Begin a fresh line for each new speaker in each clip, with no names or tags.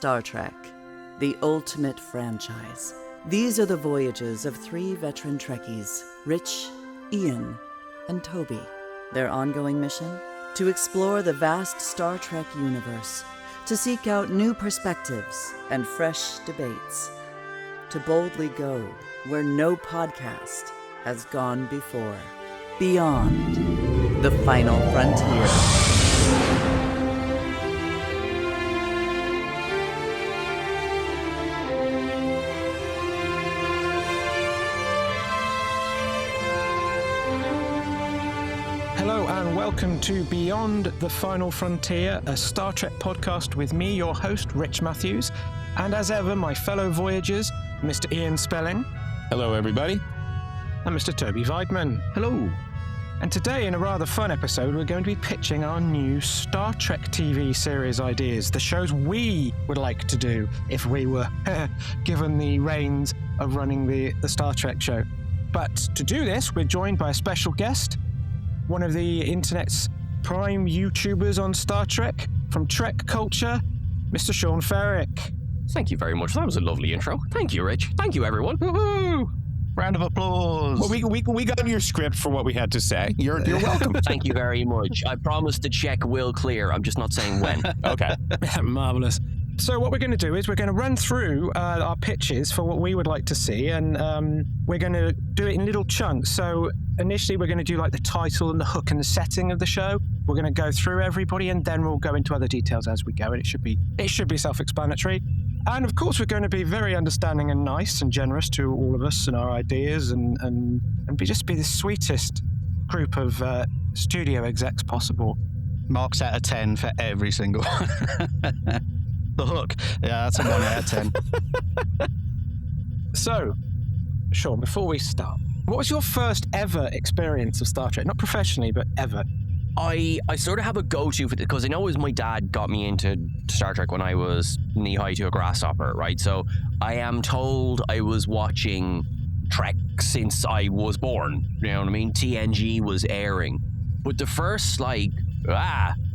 Star Trek, the ultimate franchise. These are the voyages of 3 veteran Trekkies, Rich, Ian, and Toby. Their ongoing mission? To explore the vast Star Trek universe, to seek out new perspectives and fresh debates, to boldly go where no podcast has gone before. Beyond the Final Frontier.
Hello and welcome to Beyond the Final Frontier, a Star Trek podcast with me, your host, Rich Matthews, and as ever, my fellow Voyagers, Mr. Ian Spelling.
Hello, everybody.
And Mr. Toby Weidman.
Hello.
And today, in a rather fun episode, we're going to be pitching our new Star Trek TV series ideas, the shows we would like to do if we were given the reins of running the Star Trek show. But to do this, we're joined by a special guest, one of the internet's prime YouTubers on Star Trek, from Trek Culture, Mr. Sean FERRICK.
Thank you very much. That was a lovely intro. Thank you, Rich. Thank you, everyone. Woohoo!
Round of applause. Well, we got your script for what we had to say. You're welcome.
Thank you very much. I promise the check will clear. I'm just not saying when.
Okay.
Marvelous. So what we're going to do is we're going to run through our pitches for what we would like to see, and we're going to do it in little chunks. So initially we're going to do like the title and the hook and the setting of the show. We're going to go through everybody, and then we'll go into other details as we go, and it should be self-explanatory. And of course we're going to be very understanding and nice and generous to all of us and our ideas, and be the sweetest group of studio execs possible.
Marks out of 10 for every single one. The hook. Yeah, that's a 1 out of 10.
So, Sean, before we start, what was your first ever experience of Star Trek? Not professionally, but ever.
I sort of have a go-to for it, because I know it was my dad got me into Star Trek when I was knee-high to a grasshopper, right? So I am told I was watching Trek since I was born, you know what I mean? TNG was airing. But the first,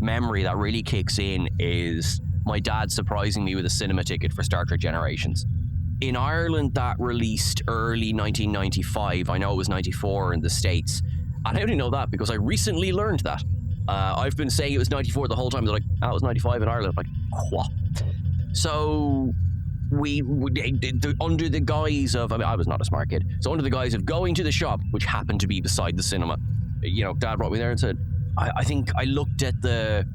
memory that really kicks in is my dad surprising me with a cinema ticket for Star Trek Generations. In Ireland, that released early 1995. I know it was 94 in the States. And I only know that because I recently learned that. I've been saying it was 94 the whole time. They're like, it was 95 in Ireland. I'm like, what? So we under the guise of, I was not a smart kid. So under the guise of going to the shop, which happened to be beside the cinema, Dad brought me there and said, I think I looked at the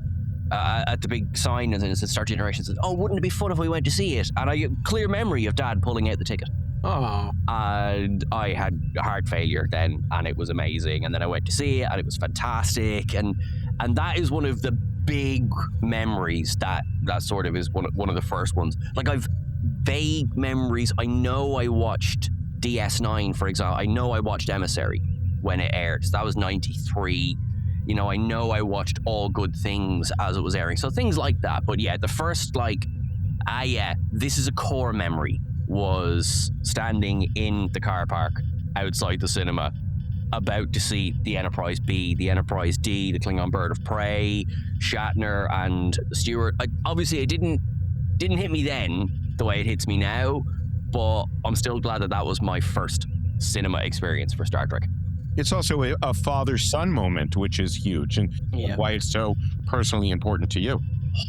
big sign and then it said Star Generations. Said, oh, wouldn't it be fun if we went to see it? And I have clear memory of Dad pulling out the ticket.
Oh.
And I had heart failure then, and it was amazing. And then I went to see it, and it was fantastic. And that is one of the big memories that sort of is one of the first ones. Like, I've vague memories. I know I watched DS9, for example. I know I watched Emissary when it aired. So that was 93. I know I watched All Good Things as it was airing. So things like that. But yeah, the first this is a core memory, was standing in the car park outside the cinema about to see the Enterprise B, the Enterprise D, the Klingon Bird of Prey, Shatner and Stewart. Obviously it didn't hit me then the way it hits me now, but I'm still glad that was my first cinema experience for Star Trek.
It's also a father-son moment, which is huge, and why it's so personally important to you.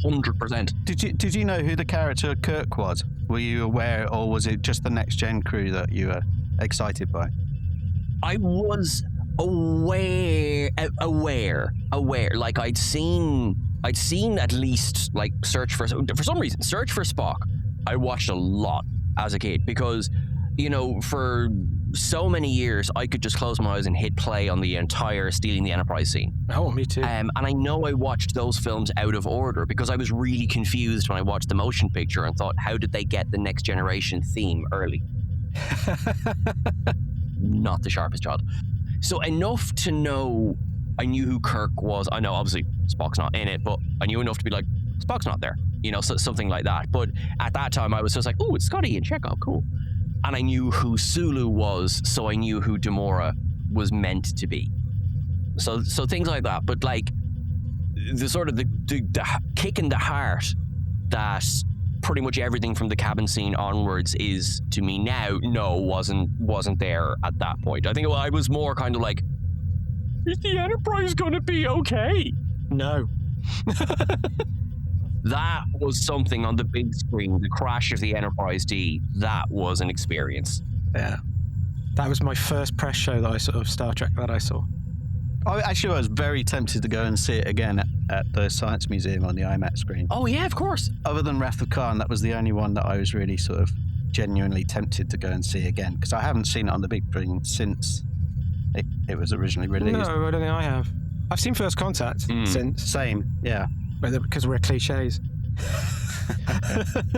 100%.
Did you know who the character Kirk was? Were you aware, or was it just the Next Gen crew that you were excited by?
I was aware. Like I'd seen at least like Search for Spock. I watched a lot as a kid because, for so many years I could just close my eyes and hit play on the entire Stealing the Enterprise scene.
Oh, me too.
And I know I watched those films out of order because I was really confused when I watched the motion picture and thought, how did they get the Next Generation theme early? Not the sharpest child. So enough to know I knew who Kirk was. I know obviously Spock's not in it, but I knew enough to be like, Spock's not there. Something like that. But at that time I was just like, oh, it's Scotty and Chekhov, cool. And I knew who Sulu was, so I knew who Demora was meant to be. So things like that. But like the sort of the kick in the heart that pretty much everything from the cabin scene onwards is to me now. No, wasn't there at that point. I think I was more kind of like, is the Enterprise going to be okay?
No.
That was something on the big screen. The crash of the Enterprise D. That was an experience.
Yeah. That was my first press show that I sort of Star Trek that I saw.
I was very tempted to go and see it again at the Science Museum on the IMAX screen.
Oh yeah, of course.
Other than Wrath of Khan, that was the only one that I was really sort of genuinely tempted to go and see again, because I haven't seen it on the big screen since it was originally released.
No, I don't think I have. I've seen First Contact since.
Same, yeah.
Because we're cliches.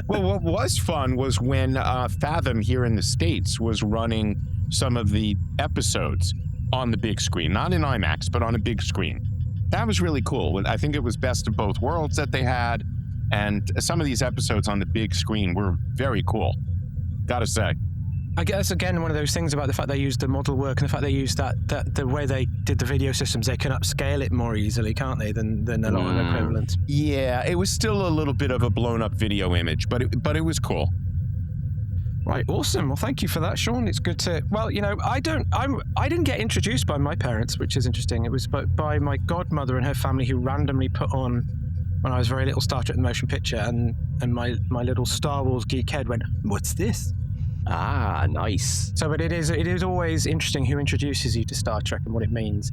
Well, what was fun was when Fathom here in the States was running some of the episodes on the big screen, not in IMAX, but on a big screen. That was really cool. I think it was best of both worlds that they had, and some of these episodes on the big screen were very cool, gotta say.
I guess, again, one of those things about the fact they used the model work and the fact they used that the way they did the video systems, they can upscale it more easily, can't they, than a lot of equivalents.
Yeah, it was still a little bit of a blown-up video image, but it was cool.
Right, awesome. Well, thank you for that, Sean. It's good to... Well, you know, I didn't get introduced by my parents, which is interesting. It was by my godmother and her family, who randomly put on, when I was very little, Star Trek the Motion Picture, and my little Star Wars geek head went, "What's this?"
Ah, nice.
So, but it is always interesting who introduces you to Star Trek and what it means.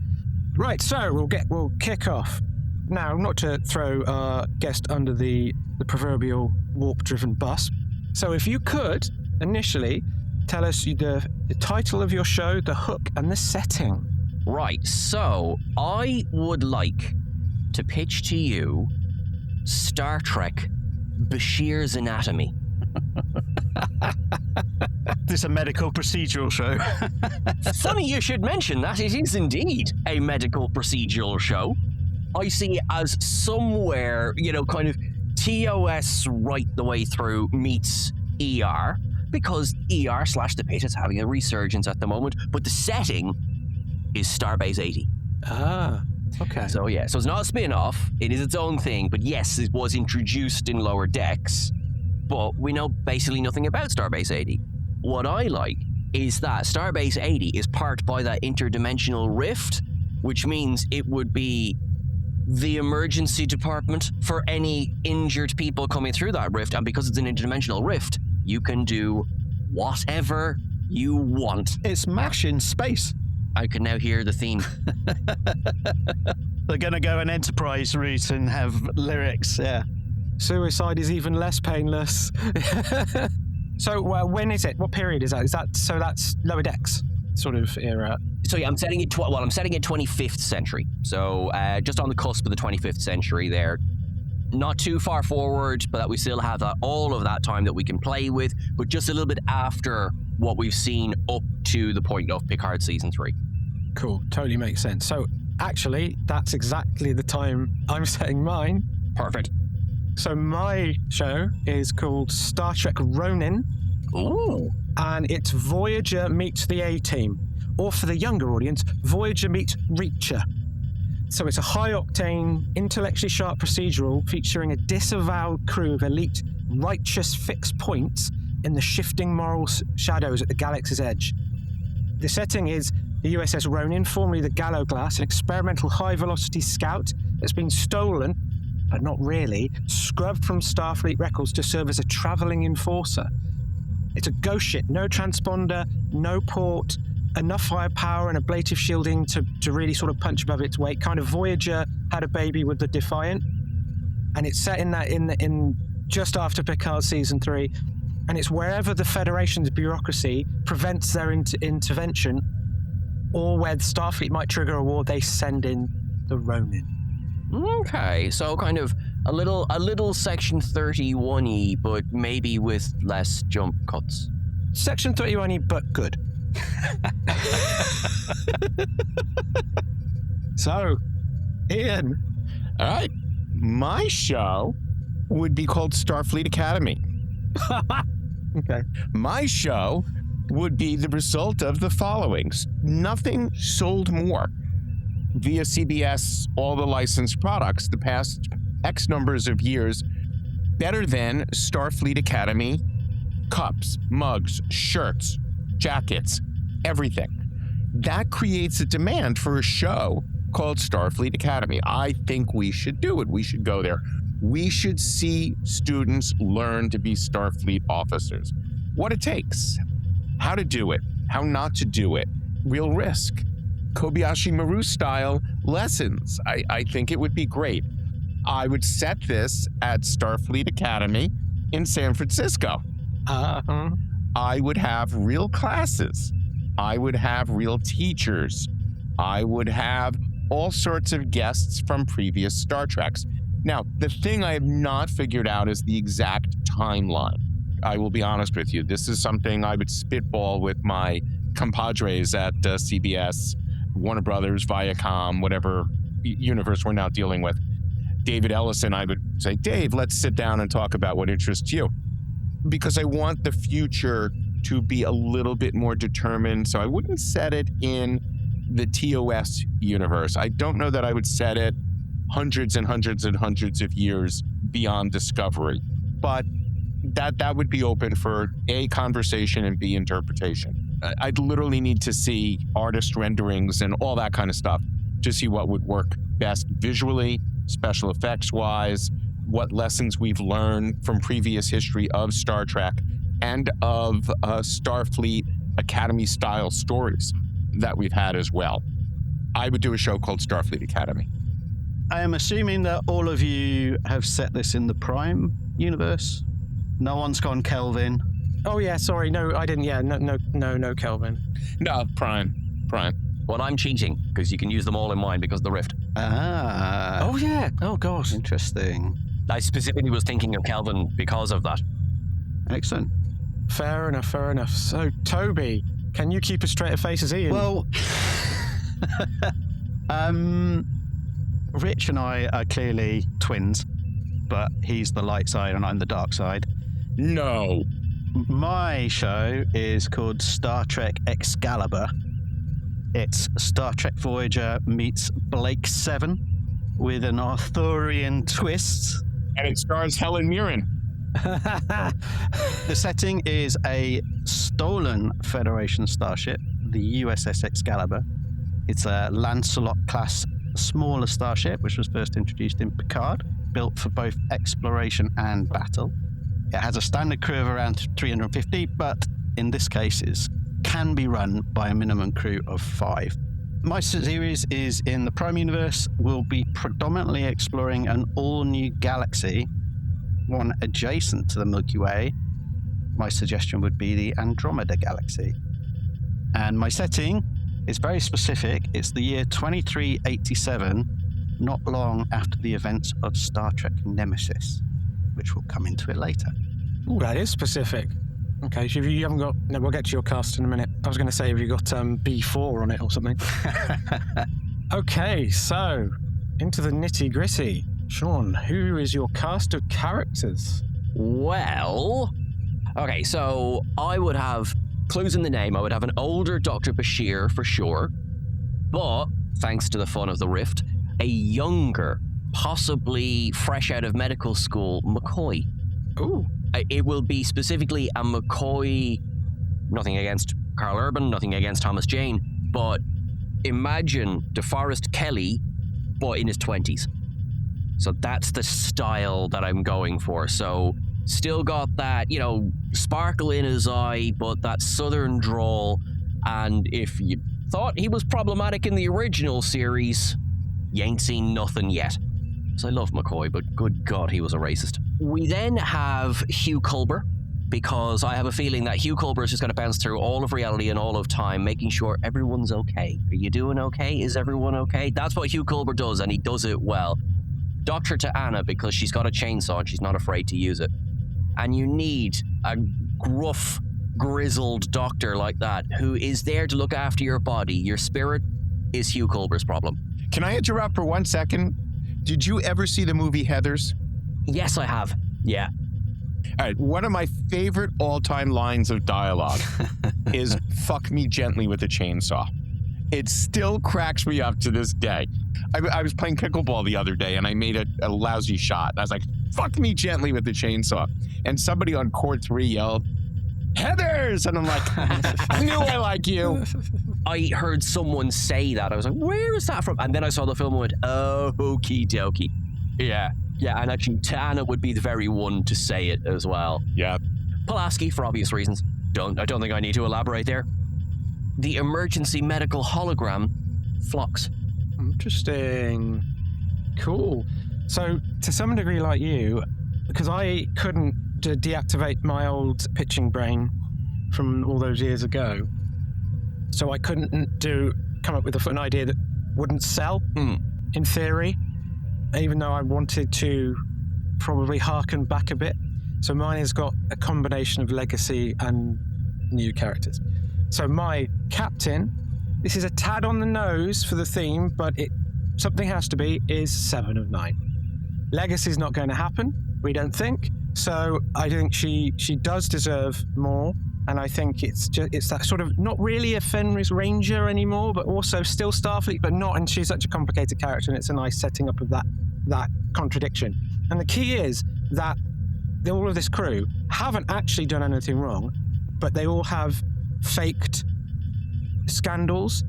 Right, so we'll kick off. Now, not to throw our guest under the proverbial warp-driven bus. So if you could, initially, tell us the title of your show, the hook, and the setting.
Right, so I would like to pitch to you Star Trek Bashir's Anatomy.
This is a medical procedural show.
Funny you should mention that. It is indeed a medical procedural show. I see it as somewhere, kind of TOS right the way through meets ER, because ER/The Pit is having a resurgence at the moment, but the setting is Starbase 80.
Ah, okay.
So yeah, so it's not a spin-off, it is its own thing, but yes, it was introduced in Lower Decks, but we know basically nothing about Starbase 80. What I like is that Starbase 80 is parked by that interdimensional rift, which means it would be the emergency department for any injured people coming through that rift, and because it's an interdimensional rift, you can do whatever you want.
It's MASH in space.
I can now hear the theme.
They're going to go an Enterprise route and have lyrics, yeah.
Suicide is even less painless. So when is it? What period is that? So that's Lower Decks sort of era.
So yeah, I'm setting it 25th century. So just on the cusp of the 25th century there. Not too far forward, but that we still have all of that time that we can play with, but just a little bit after what we've seen up to the point of Picard Season 3.
Cool, totally makes sense. So actually, that's exactly the time I'm setting mine.
Perfect.
So my show is called Star Trek Ronin.
Ooh.
And it's Voyager meets the A-Team. Or for the younger audience, Voyager meets Reacher. So it's a high-octane, intellectually sharp procedural featuring a disavowed crew of elite, righteous fixed points in the shifting moral shadows at the galaxy's edge. The setting is the USS Ronin, formerly the Lancelot-class, an experimental high-velocity scout that's been stolen, but not really, scrubbed from Starfleet records to serve as a traveling enforcer. It's a ghost ship, no transponder, no port, enough firepower and ablative shielding to really sort of punch above its weight. Kind of Voyager had a baby with the Defiant, and it's set in just after Picard Season 3, and it's wherever the Federation's bureaucracy prevents their intervention, or where Starfleet might trigger a war, they send in the Ronin.
Okay, so kind of a little Section 31-y, but maybe with less jump cuts.
Section 31-y, but good. So, Ian.
All right. My show would be called Starfleet Academy.
Okay.
My show would be the result of the following. Nothing sold more via CBS, all the licensed products, the past X numbers of years, better than Starfleet Academy cups, mugs, shirts, jackets, everything. That creates a demand for a show called Starfleet Academy. I think we should do it. We should go there. We should see students learn to be Starfleet officers. What it takes, how to do it, how not to do it, real risk. Kobayashi Maru style lessons. I think it would be great. I would set this at Starfleet Academy in San Francisco. I would have real classes. I would have real teachers. I would have all sorts of guests from previous Star Treks. Now, the thing I have not figured out is the exact timeline. I will be honest with you. This is something I would spitball with my compadres at CBS, Warner Brothers, Viacom, whatever universe we're now dealing with. David Ellison, I would say, Dave, let's sit down and talk about what interests you. Because I want the future to be a little bit more determined. So I wouldn't set it in the TOS universe. I don't know that I would set it hundreds and hundreds and hundreds of years beyond Discovery. But that would be open for A, conversation, and B, interpretation. I'd literally need to see artist renderings and all that kind of stuff to see what would work best visually, special effects wise, what lessons we've learned from previous history of Star Trek and of Starfleet Academy style stories that we've had as well. I would do a show called Starfleet Academy.
I am assuming that all of you have set this in the Prime universe. No one's gone Kelvin.
Oh yeah, sorry, no, I didn't. Yeah, no, Kelvin.
No, Prime.
Well, I'm cheating because you can use them all in mine because of the rift.
Oh yeah. Oh gosh.
Interesting.
I specifically was thinking of Kelvin because of that.
Excellent.
Fair enough. So, Toby, can you keep a straighter face as Ian?
Well, Rich and I are clearly twins, but he's the light side and I'm the dark side.
No.
My show is called Star Trek Excalibur. It's Star Trek Voyager meets Blake 7 with an Arthurian twist.
And it stars Helen Mirren.
The setting is a stolen Federation starship, the USS Excalibur. It's a Lancelot-class smaller starship, which was first introduced in Picard, built for both exploration and battle. It has a standard crew of around 350, but in this case can be run by a minimum crew of 5. My series is in the Prime Universe. We'll be predominantly exploring an all-new galaxy, one adjacent to the Milky Way. My suggestion would be the Andromeda Galaxy. And my setting is very specific. It's the year 2387, not long after the events of Star Trek Nemesis, which we'll come into it later.
Ooh, that is specific. Okay, so you haven't got... No, we'll get to your cast in a minute. I was going to say, have you got B4 on it or something? Okay, so into the nitty-gritty. Sean, who is your cast of characters?
Well, okay, so I would have clues in the name. I would have an older Dr. Bashir for sure, but thanks to the fun of the rift, a younger, possibly fresh out of medical school, McCoy.
Ooh.
It will be specifically a McCoy, nothing against Carl Urban, nothing against Thomas Jane, but imagine DeForest Kelley, but in his 20s. So that's the style that I'm going for. So still got that, sparkle in his eye, but that southern drawl. And if you thought he was problematic in the original series, you ain't seen nothing yet. So I love McCoy, but good God, he was a racist. We then have Hugh Culber, because I have a feeling that Hugh Culber is just going to bounce through all of reality and all of time, making sure everyone's okay. Are you doing okay? Is everyone okay? That's what Hugh Culber does, and he does it well. Doctor to Anna, because she's got a chainsaw and she's not afraid to use it. And you need a gruff, grizzled doctor like that who is there to look after your body. Your spirit is Hugh Culber's problem.
Can I interrupt for 1 second? Did you ever see the movie Heathers?
Yes, I have. Yeah.
All right, one of my favorite all-time lines of dialogue is "fuck me gently with a chainsaw." It still cracks me up to this day. I was playing pickleball the other day and I made a lousy shot. I was like, fuck me gently with the chainsaw. And somebody on Court 3 yelled, Heathers! And I'm like, I knew I like you.
I heard someone say that. I was like, where is that from? And then I saw the film and went, oh, okie dokie. Yeah, and actually Tana would be the very one to say it as well.
Yeah.
Pulaski, for obvious reasons. I don't think I need to elaborate there. The emergency medical hologram, Phlox.
Interesting. Cool. So, to some degree like you, because I couldn't deactivate my old pitching brain from all those years ago, so I couldn't come up with an idea that wouldn't sell, in theory, even though I wanted to probably harken back a bit. So mine has got a combination of legacy and new characters. So my captain, this is a tad on the nose for the theme, but something has to be, is 7 of 9. Legacy's not going to happen, we don't think. So I think she does deserve more, and I think it's that sort of, not really a Fenris Ranger anymore, but also still Starfleet, but not, and she's such a complicated character, and it's a nice setting up of that contradiction. And the key is that all of this crew haven't actually done anything wrong, but they all have faked scandals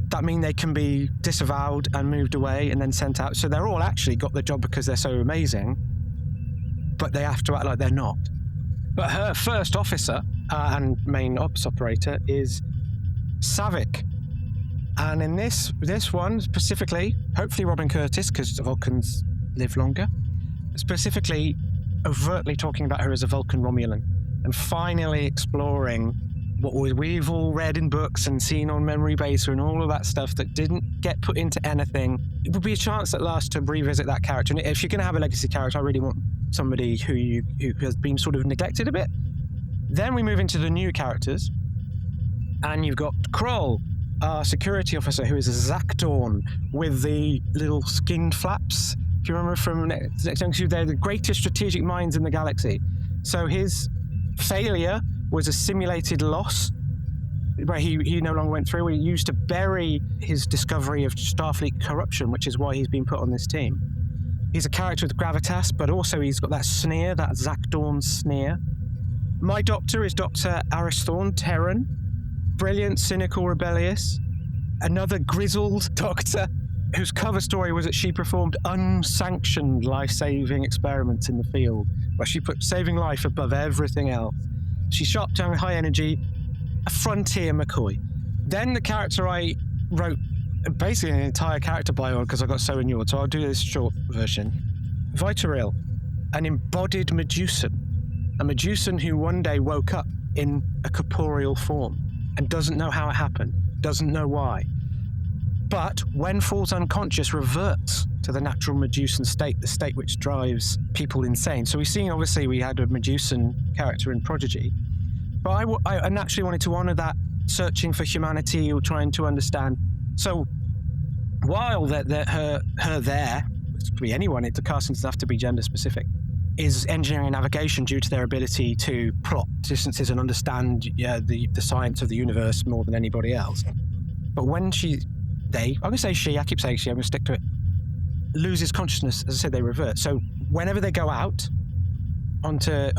that mean they can be disavowed and moved away and then sent out. So they're all actually got the job because they're so amazing, but they have to act like they're not. But her first officer and main ops operator is Savick. And in this one specifically, hopefully Robin Curtis, because Vulcans live longer, specifically overtly talking about her as a Vulcan Romulan and finally exploring what we've all read in books and seen on Memory Base and all of that stuff that didn't get put into anything. It would be a chance at last to revisit that character. And if you're going to have a legacy character, I really want somebody who has been sort of neglected a bit. Then we move into the new characters, and you've got Kroll, our security officer, who is a Zakdorn with the little skinned flaps. If you remember from Next Generation, they're the greatest strategic minds in the galaxy. So his failure was a simulated loss, where he no longer went through. He used to bury his discovery of Starfleet corruption, which is why he's been put on this team. He's a character with gravitas, but also he's got that sneer, that Zakdorn sneer. My doctor is Dr. Aristhorn Terran. Brilliant, cynical, rebellious. Another grizzled doctor whose cover story was that she performed unsanctioned life-saving experiments in the field, where she put saving life above everything else. She's sharp-tongued, high energy, a frontier McCoy. Then the character I wrote, basically an entire character bio because I got so inured, so I'll do this short version. Vitaril, an embodied Medusan. A Medusan who one day woke up in a corporeal form and doesn't know how it happened, doesn't know why. But when falls unconscious, reverts to the natural Medusan state, the state which drives people insane. So we've seen, obviously, we had a Medusan character in Prodigy. But I naturally wanted to honor that, searching for humanity or trying to understand. So while her there, it could be anyone, the casting doesn't have to be gender specific, is engineering and navigation due to their ability to plot distances and understand the science of the universe more than anybody else. But when I'm going to say she, I keep saying she, I'm going to stick to it, loses consciousness, as I said, they revert. So whenever they go out on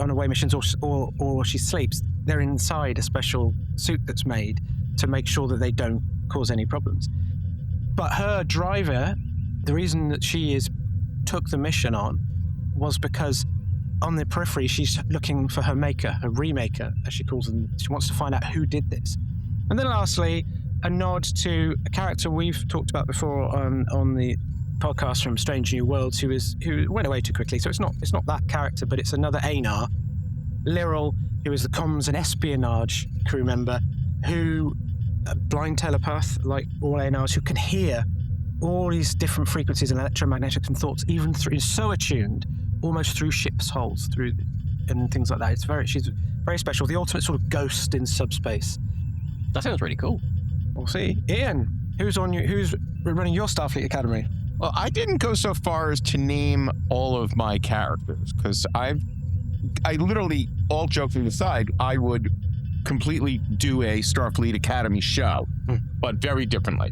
away missions or she sleeps, they're inside a special suit that's made to make sure that they don't cause any problems. But her driver, the reason that she took the mission on was because on the periphery, she's looking for her maker, her remaker, as she calls them. She wants to find out who did this. And then lastly, a nod to a character we've talked about before on the podcast from Strange New Worlds, who went away too quickly. So it's not that character, but it's another Anar, Lyral, who is the comms and espionage crew member, who a blind telepath like all Anars, who can hear all these different frequencies and electromagnetics and thoughts, even through, so attuned, almost through ship's hulls, through and things like that. She's very special. The ultimate sort of ghost in subspace.
That sounds really cool.
We'll see. Ian, who's running your Starfleet Academy?
Well, I didn't go so far as to name all of my characters, because I literally, all joking aside, I would completely do a Starfleet Academy show, but very differently.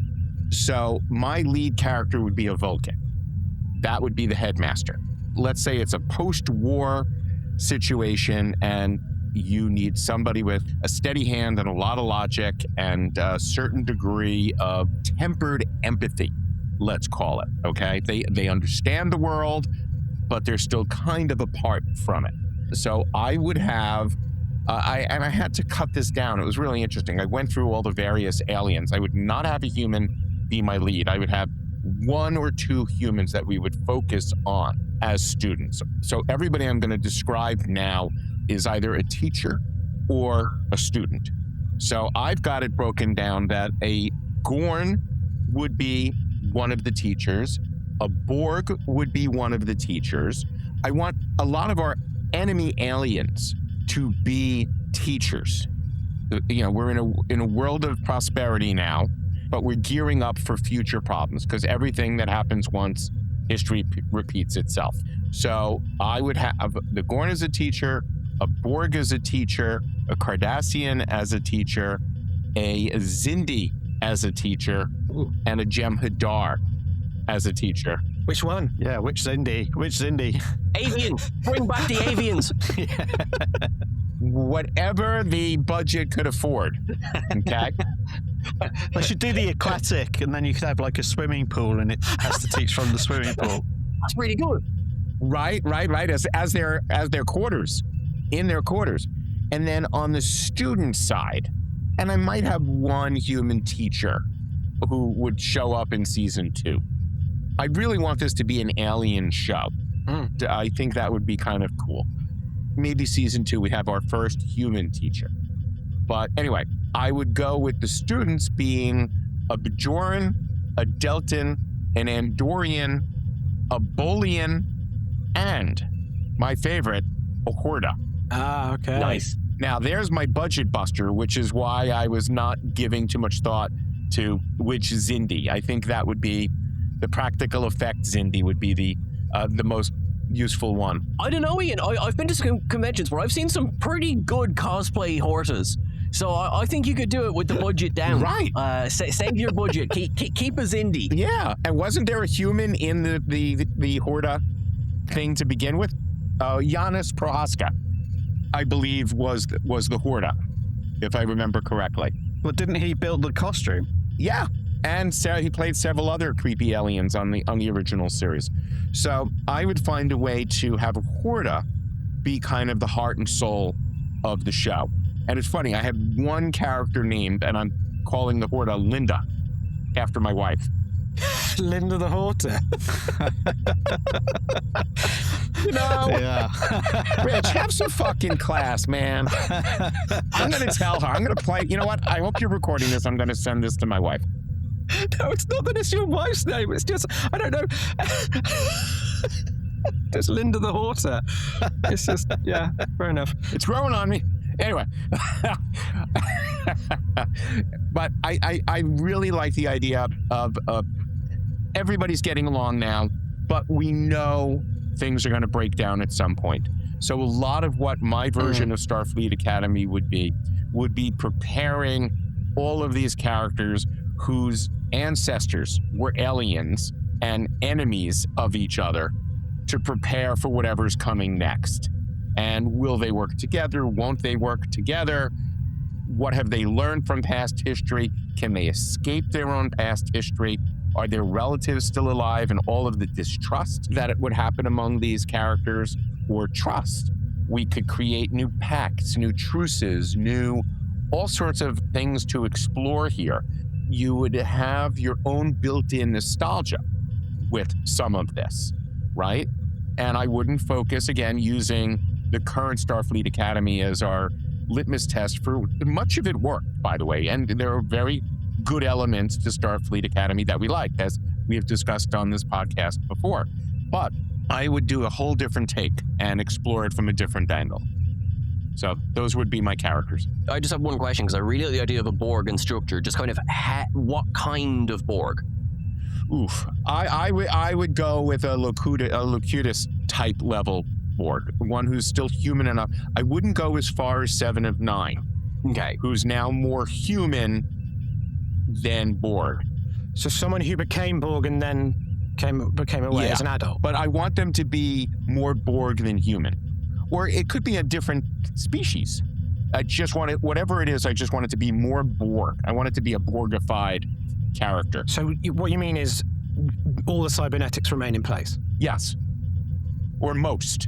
So my lead character would be a Vulcan. That would be the headmaster. let's say it's a post-war situation and you need somebody with a steady hand and a lot of logic and a certain degree of tempered empathy, let's call it, okay? They understand the world, but they're still kind of apart from it. So I would have, I had to cut this down. It was really interesting. I went through all the various aliens. I would not have a human be my lead. I would have 1 or 2 humans that we would focus on as students. So everybody I'm going to describe now is either a teacher or a student. So I've got it broken down that a Gorn would be one of the teachers, a Borg would be one of the teachers. I want a lot of our enemy aliens to be teachers. You know, we're in a world of prosperity now, but we're gearing up for future problems because everything that happens once, history repeats itself. So I would have the Gorn as a teacher, a Borg as a teacher, a Cardassian as a teacher, a Xindi as a teacher, and a Jem'Hadar as a teacher.
Which one?
Yeah, which Xindi?
Avian! Bring back the avians!
Whatever the budget could afford, okay?
They should do the aquatic, and then you could have like a swimming pool, and it has to teach from the swimming pool.
That's really good.
Right. As their quarters, in their quarters. And then on the student side, and I might have 1 human teacher who would show up in season 2. I really want this to be an alien show. I think that would be kind of cool. Maybe season 2 we have our first human teacher. But anyway, I would go with the students being a Bajoran, a Deltan, an Andorian, a Bolian, and my favorite, a Horta.
Ah, okay.
Nice.
Now, there's my budget buster, which is why I was not giving too much thought to which Xindi. I think that would be the practical effect Xindi would be the most useful one.
I don't know, Ian. I've been to some conventions where I've seen some pretty good cosplay Hortas. So I think you could do it with the budget down.
Right.
Save your budget. Keep a Xindi.
Yeah. And wasn't there a human in the Horta thing to begin with? Giannis Prohaska, I believe, was the Horta, if I remember correctly.
Well, didn't he build the costume?
Yeah. And he played several other creepy aliens on the original series. So I would find a way to have Horta be kind of the heart and soul of the show. And it's funny, I have 1 character named, and I'm calling the Horta Linda, after my wife.
Linda the Horta.
You know,
Yeah.
Rich, have some fucking class, man. I'm going to tell her. I'm going to play. You know what? I hope you're recording this. I'm going to send this to my wife.
No, it's not that it's your wife's name. It's just, I don't know. It's Linda the Horta. It's just, yeah, fair enough.
It's growing on me. Anyway. But I really like the idea of everybody's getting along now, but we know things are going to break down at some point. So a lot of what my version of Starfleet Academy would be preparing all of these characters whose ancestors were aliens and enemies of each other to prepare for whatever's coming next. And will they work together? Won't they work together? What have they learned from past history? Can they escape their own past history? Are their relatives still alive? And all of the distrust that it would happen among these characters, or trust. We could create new pacts, new truces, all sorts of things to explore here. You would have your own built-in nostalgia with some of this, right? And I wouldn't focus, again, using the current Starfleet Academy as our litmus test for much of it worked, by the way. And there are very good elements to Starfleet Academy that we like, as we have discussed on this podcast before. But I would do a whole different take and explore it from a different angle. So those would be my characters.
I just have one question, because I really like the idea of a Borg instructor. Just kind of what kind of Borg?
Oof. I would go with a Locutus type level Borg, one who's still human enough. I wouldn't go as far as 7 of 9.
Okay.
Who's now more human than Borg.
So someone who became Borg and then became aware
Yeah.
as an adult.
But I want them to be more Borg than human. Or it could be a different species. I just want it, whatever it is, I just want it to be more Borg. I want it to be a Borgified character.
So what you mean is all the cybernetics remain in place?
Yes. Or most.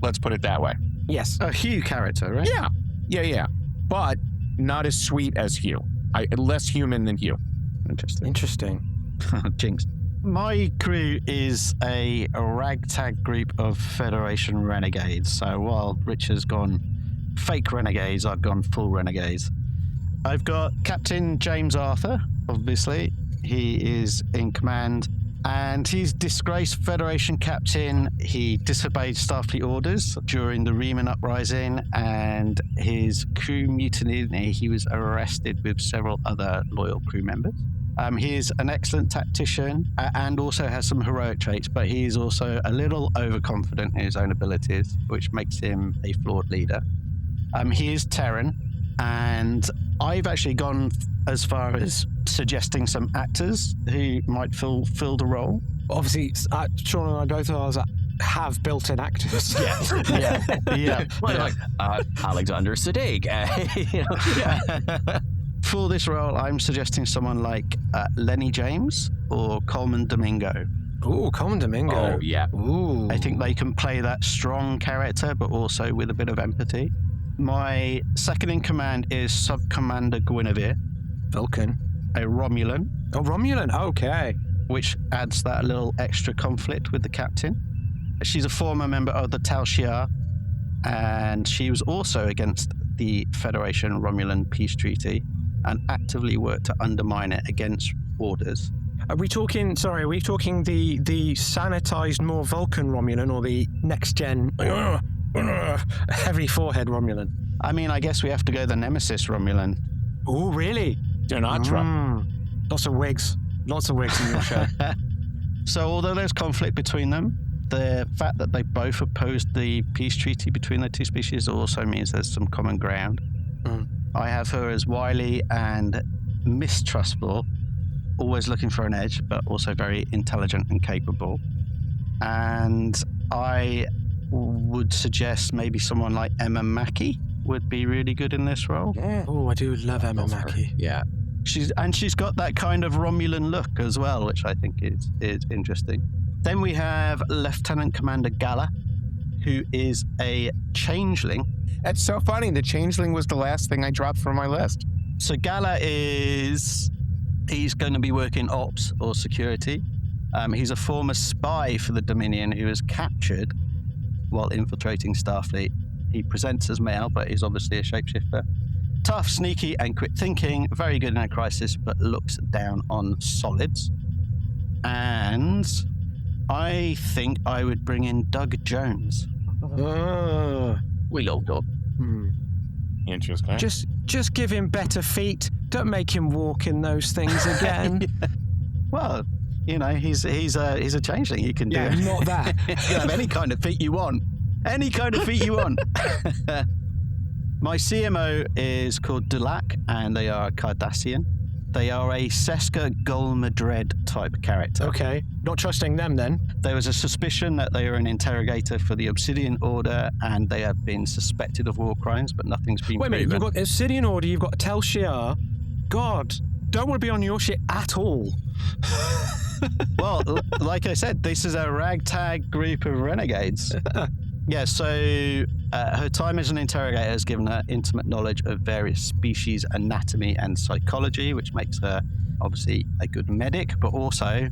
Let's put it that way.
Yes.
A Hugh character, right?
Yeah. But not as sweet as Hugh. Less human than Hugh.
Interesting.
Jinx. My crew is a ragtag group of Federation renegades. So while Rich has gone fake renegades, I've gone full renegades. I've got Captain James Arthur, obviously. He is in command, and he's disgraced Federation captain. He disobeyed Starfleet orders during the Riemann uprising, and his crew mutinied. He was arrested with several other loyal crew members. He is an excellent tactician and also has some heroic traits, but he is also a little overconfident in his own abilities, which makes him a flawed leader. He is Terran, and I've actually gone as far as suggesting some actors who might fill the role.
Obviously, Sean and I both have built-in actors.
Yeah.
Like Alexander Siddig.
For this role, I'm suggesting someone like Lenny James or Colman Domingo.
Ooh, Colman Domingo.
Oh, yeah.
Ooh.
I think they can play that strong character, but also with a bit of empathy. My second in command is Sub-Commander Guinevere,
Vulcan.
a Romulan,
Oh, Romulan. Okay.
which adds that little extra conflict with the captain. She's a former member of the Tal Shiar, and she was also against the Federation Romulan peace treaty and actively worked to undermine it against orders.
Are we talking the sanitized, more Vulcan Romulan or the next-gen heavy forehead Romulan?
I mean, I guess we have to go the Nemesis Romulan.
Oh, really?
Sinatra.
Lots of wigs in your show.
So although there's conflict between them, the fact that they both opposed the peace treaty between the two species also means there's some common ground. I have her as wily and mistrustful, always looking for an edge, but also very intelligent and capable. And I would suggest maybe someone like Emma Mackey would be really good in this role.
Oh, I do love Emma Mackey.
Yeah.
She's got that kind of Romulan look as well, which I think is interesting. Then we have Lieutenant Commander Gala, who is a changeling.
That's so funny. The changeling was the last thing I dropped from my list.
So Gala he's going to be working ops or security. He's a former spy for the Dominion who was captured while infiltrating Starfleet. He presents as male, but he's obviously a shapeshifter. Tough, sneaky, and quick thinking. Very good in a crisis, but looks down on solids. And I think I would bring in Doug Jones.
We love Doug.
Interesting.
Just give him better feet. Don't make him walk in those things again.
Well, you know, he's a changeling. You can do
Yeah,
it.
not that.
You can have any kind of feet you want. Any kind of feet you want. My CMO is called Dulac, and they are Cardassian. They are a Seska Gulmadred type character.
Okay, not trusting them then.
There was a suspicion that they are an interrogator for the Obsidian Order, and they have been suspected of war crimes, but nothing's been
Wait a minute,
proven.
you've got Obsidian Order, you've got Tal Shiar. God, don't want to be on your shit at all.
Well, like I said, this is a ragtag group of renegades. Yeah, so her time as an interrogator has given her intimate knowledge of various species' anatomy and psychology, which makes her obviously a good medic, but also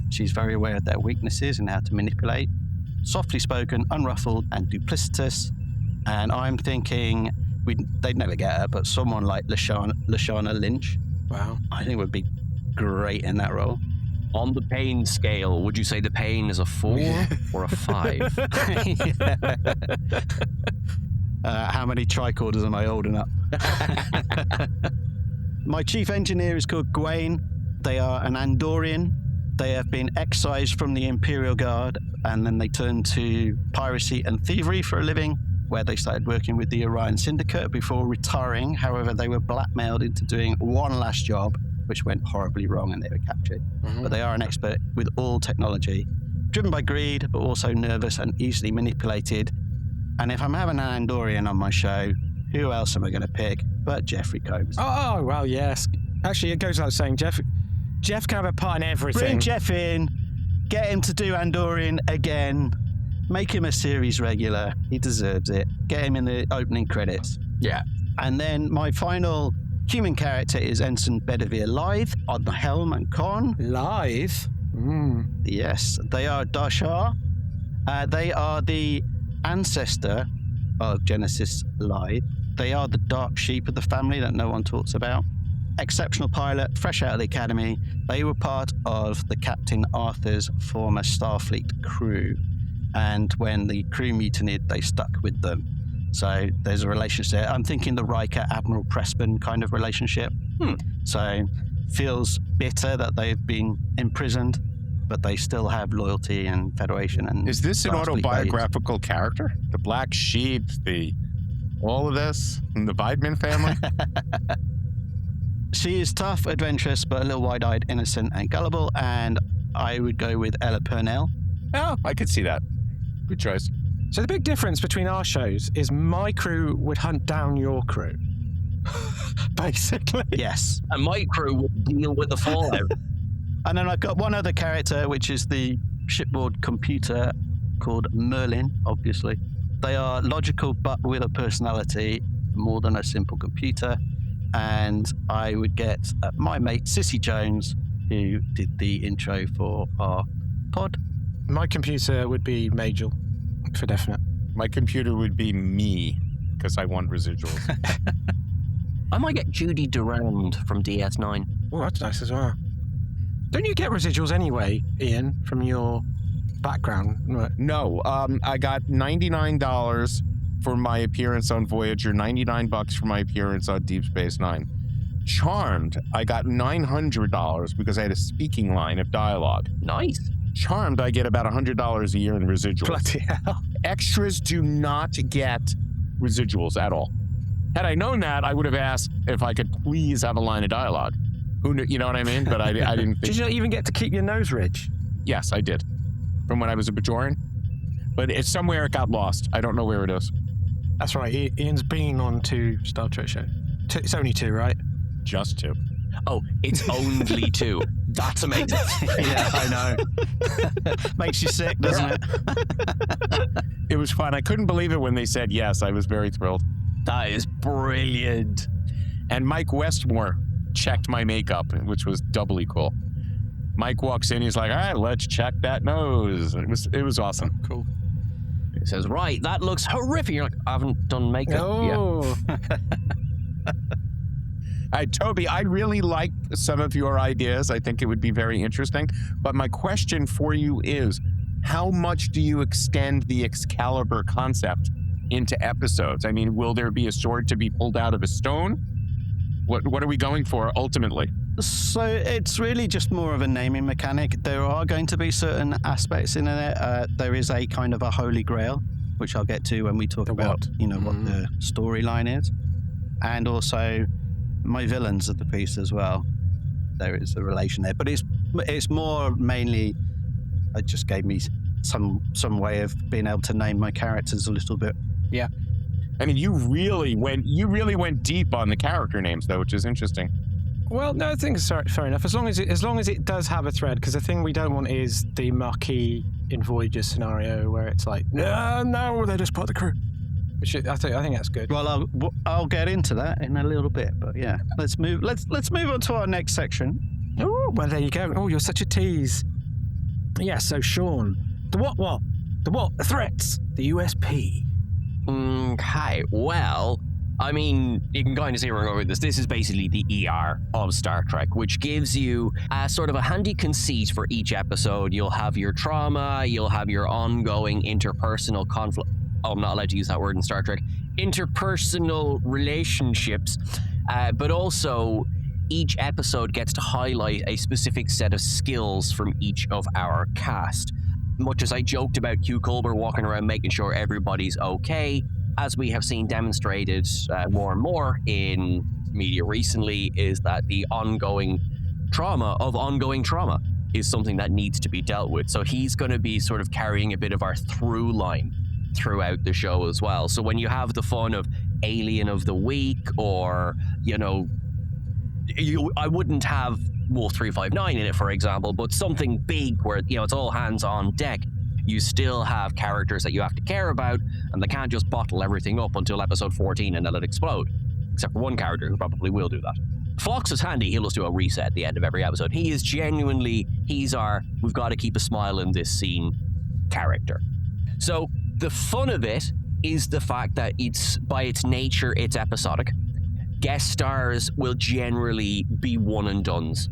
she's very aware of their weaknesses and how to manipulate. Softly spoken, unruffled, and duplicitous. And I'm thinking they'd never get her, but someone like Lashana Lynch,
Wow.
I think would be great in that role.
On the pain scale, would you say the pain is a 4 or a 5?
How many tricorders am I holding up? My chief engineer is called Gwaine. They are an Andorian. They have been excised from the Imperial Guard, and then they turned to piracy and thievery for a living, where they started working with the Orion Syndicate before retiring. However, they were blackmailed into doing one last job, which went horribly wrong and they were captured. But they are an expert with all technology, driven by greed, but also nervous and easily manipulated. And if I'm having an Andorian on my show, who else am I going to pick but Jeffrey Combs?
Oh, well, yes. Actually, it goes without saying, Jeff can have a part in everything.
Bring Jeff in, get him to do Andorian again, make him a series regular. He deserves it. Get him in the opening credits.
Yeah.
And then my final human character is Ensign Bedivere Lithe on the helm and con.
Lithe?
Yes, they are Dashar. They are the ancestor of Genesis Lithe. They are the dark sheep of the family that no one talks about. Exceptional pilot, fresh out of the academy. They were part of the Captain Arthur's former Starfleet crew. And when the crew mutinied, they stuck with them. So there's a relationship there. I'm thinking the Riker Admiral Pressman kind of relationship. So feels bitter that they've been imprisoned, but they still have loyalty and Federation. And
is this an
Starfleet
autobiographical character? The Black Sheep, all of this, and the Weidman family?
She is tough, adventurous, but a little wide-eyed, innocent, and gullible. And I would go with Ella Purnell.
Oh, I could see that. Good choice.
So the big difference between our shows is my crew would hunt down your crew. Basically.
Yes.
And my crew would deal with the fallout.
And then I've got one other character, which is the shipboard computer called Merlin, obviously. They are logical, but with a personality, more than a simple computer. And I would get my mate, Sissy Jones, who did the intro for our pod.
My computer would be Majel, for definite.
My computer would be me, because I want residuals.
I might get Judy Durand from DS9.
Oh, that's nice as well. Don't you get residuals anyway, Ian, from your background? Right.
No, I got $99 for my appearance on Voyager, $99 for my appearance on Deep Space Nine. Charmed, I got $900 because I had a speaking line of dialogue.
Nice.
Charmed, I get about $100 a year in residuals.
Bloody hell.
Extras do not get residuals at all. Had I known that, I would have asked if I could please have a line of dialogue. Who knew, you know what I mean? But I didn't think...
Did you not even get to keep your nose ridge?
Yes, I did. From when I was a Bajoran. But it's somewhere it got lost. I don't know where it is.
That's right. Ian's been on 2 Star Trek shows. It's only 2, right?
Just 2.
Oh, it's only 2. That's amazing.
Yeah, I know. Makes you sick, doesn't it?
It was fun. I couldn't believe it when they said yes. I was very thrilled.
That is brilliant.
And Mike Westmore checked my makeup, which was doubly cool. Mike walks in, he's like, all right, let's check that nose. It was awesome.
Cool.
He says, right, that looks horrific. You're like, I haven't done makeup yet.
Toby, I really like some of your ideas. I think it would be very interesting. But my question for you is, how much do you extend the Excalibur concept into episodes? I mean, will there be a sword to be pulled out of a stone? What are we going for ultimately?
So it's really just more of a naming mechanic. There are going to be certain aspects in there. There is a kind of a holy grail, which I'll get to when we talk about, what the storyline is. And also my villains of the piece as well. There is a relation there. But it's more mainly, it just gave me some way of being able to name my characters a little bit.
Yeah.
I mean, you really went deep on the character names, though, which is interesting.
Well, no, I think it's fair enough. As long as it does have a thread, because the thing we don't want is the Mackey in Voyager scenario where it's like, no, they're just part of the crew. Which I think that's good.
Well, I'll get into that in a little bit, but yeah, let's move on to our next section.
Oh, well, there you go. Oh, you're such a tease. Yeah, so Sean, the what? The threats, the USP.
Okay, well, I mean, you can kind of see where I'm going with this. This is basically the ER of Star Trek, which gives you a sort of a handy conceit for each episode. You'll have your trauma, you'll have your ongoing interpersonal conflict. Oh, I'm not allowed to use that word in Star Trek. Interpersonal relationships, but also each episode gets to highlight a specific set of skills from each of our cast. Much as I joked about Hugh Culber walking around making sure everybody's okay, as we have seen demonstrated more and more in media recently, is that the ongoing trauma of ongoing trauma is something that needs to be dealt with. So he's going to be sort of carrying a bit of our through line throughout the show as well. So when you have the fun of Alien of the Week, or, you know, I wouldn't have Wolf 359 in it, for example, but something big where, you know, it's all hands on deck. You still have characters that you have to care about, and they can't just bottle everything up until episode 14 and let it explode. Except for one character who probably will do that. Phlox is handy. He'll just do a reset at the end of every episode. He is genuinely, he's our, we've got to keep a smile in this scene character. So the fun of it is the fact that it's, by its nature, it's episodic. Guest stars will generally be one and dones.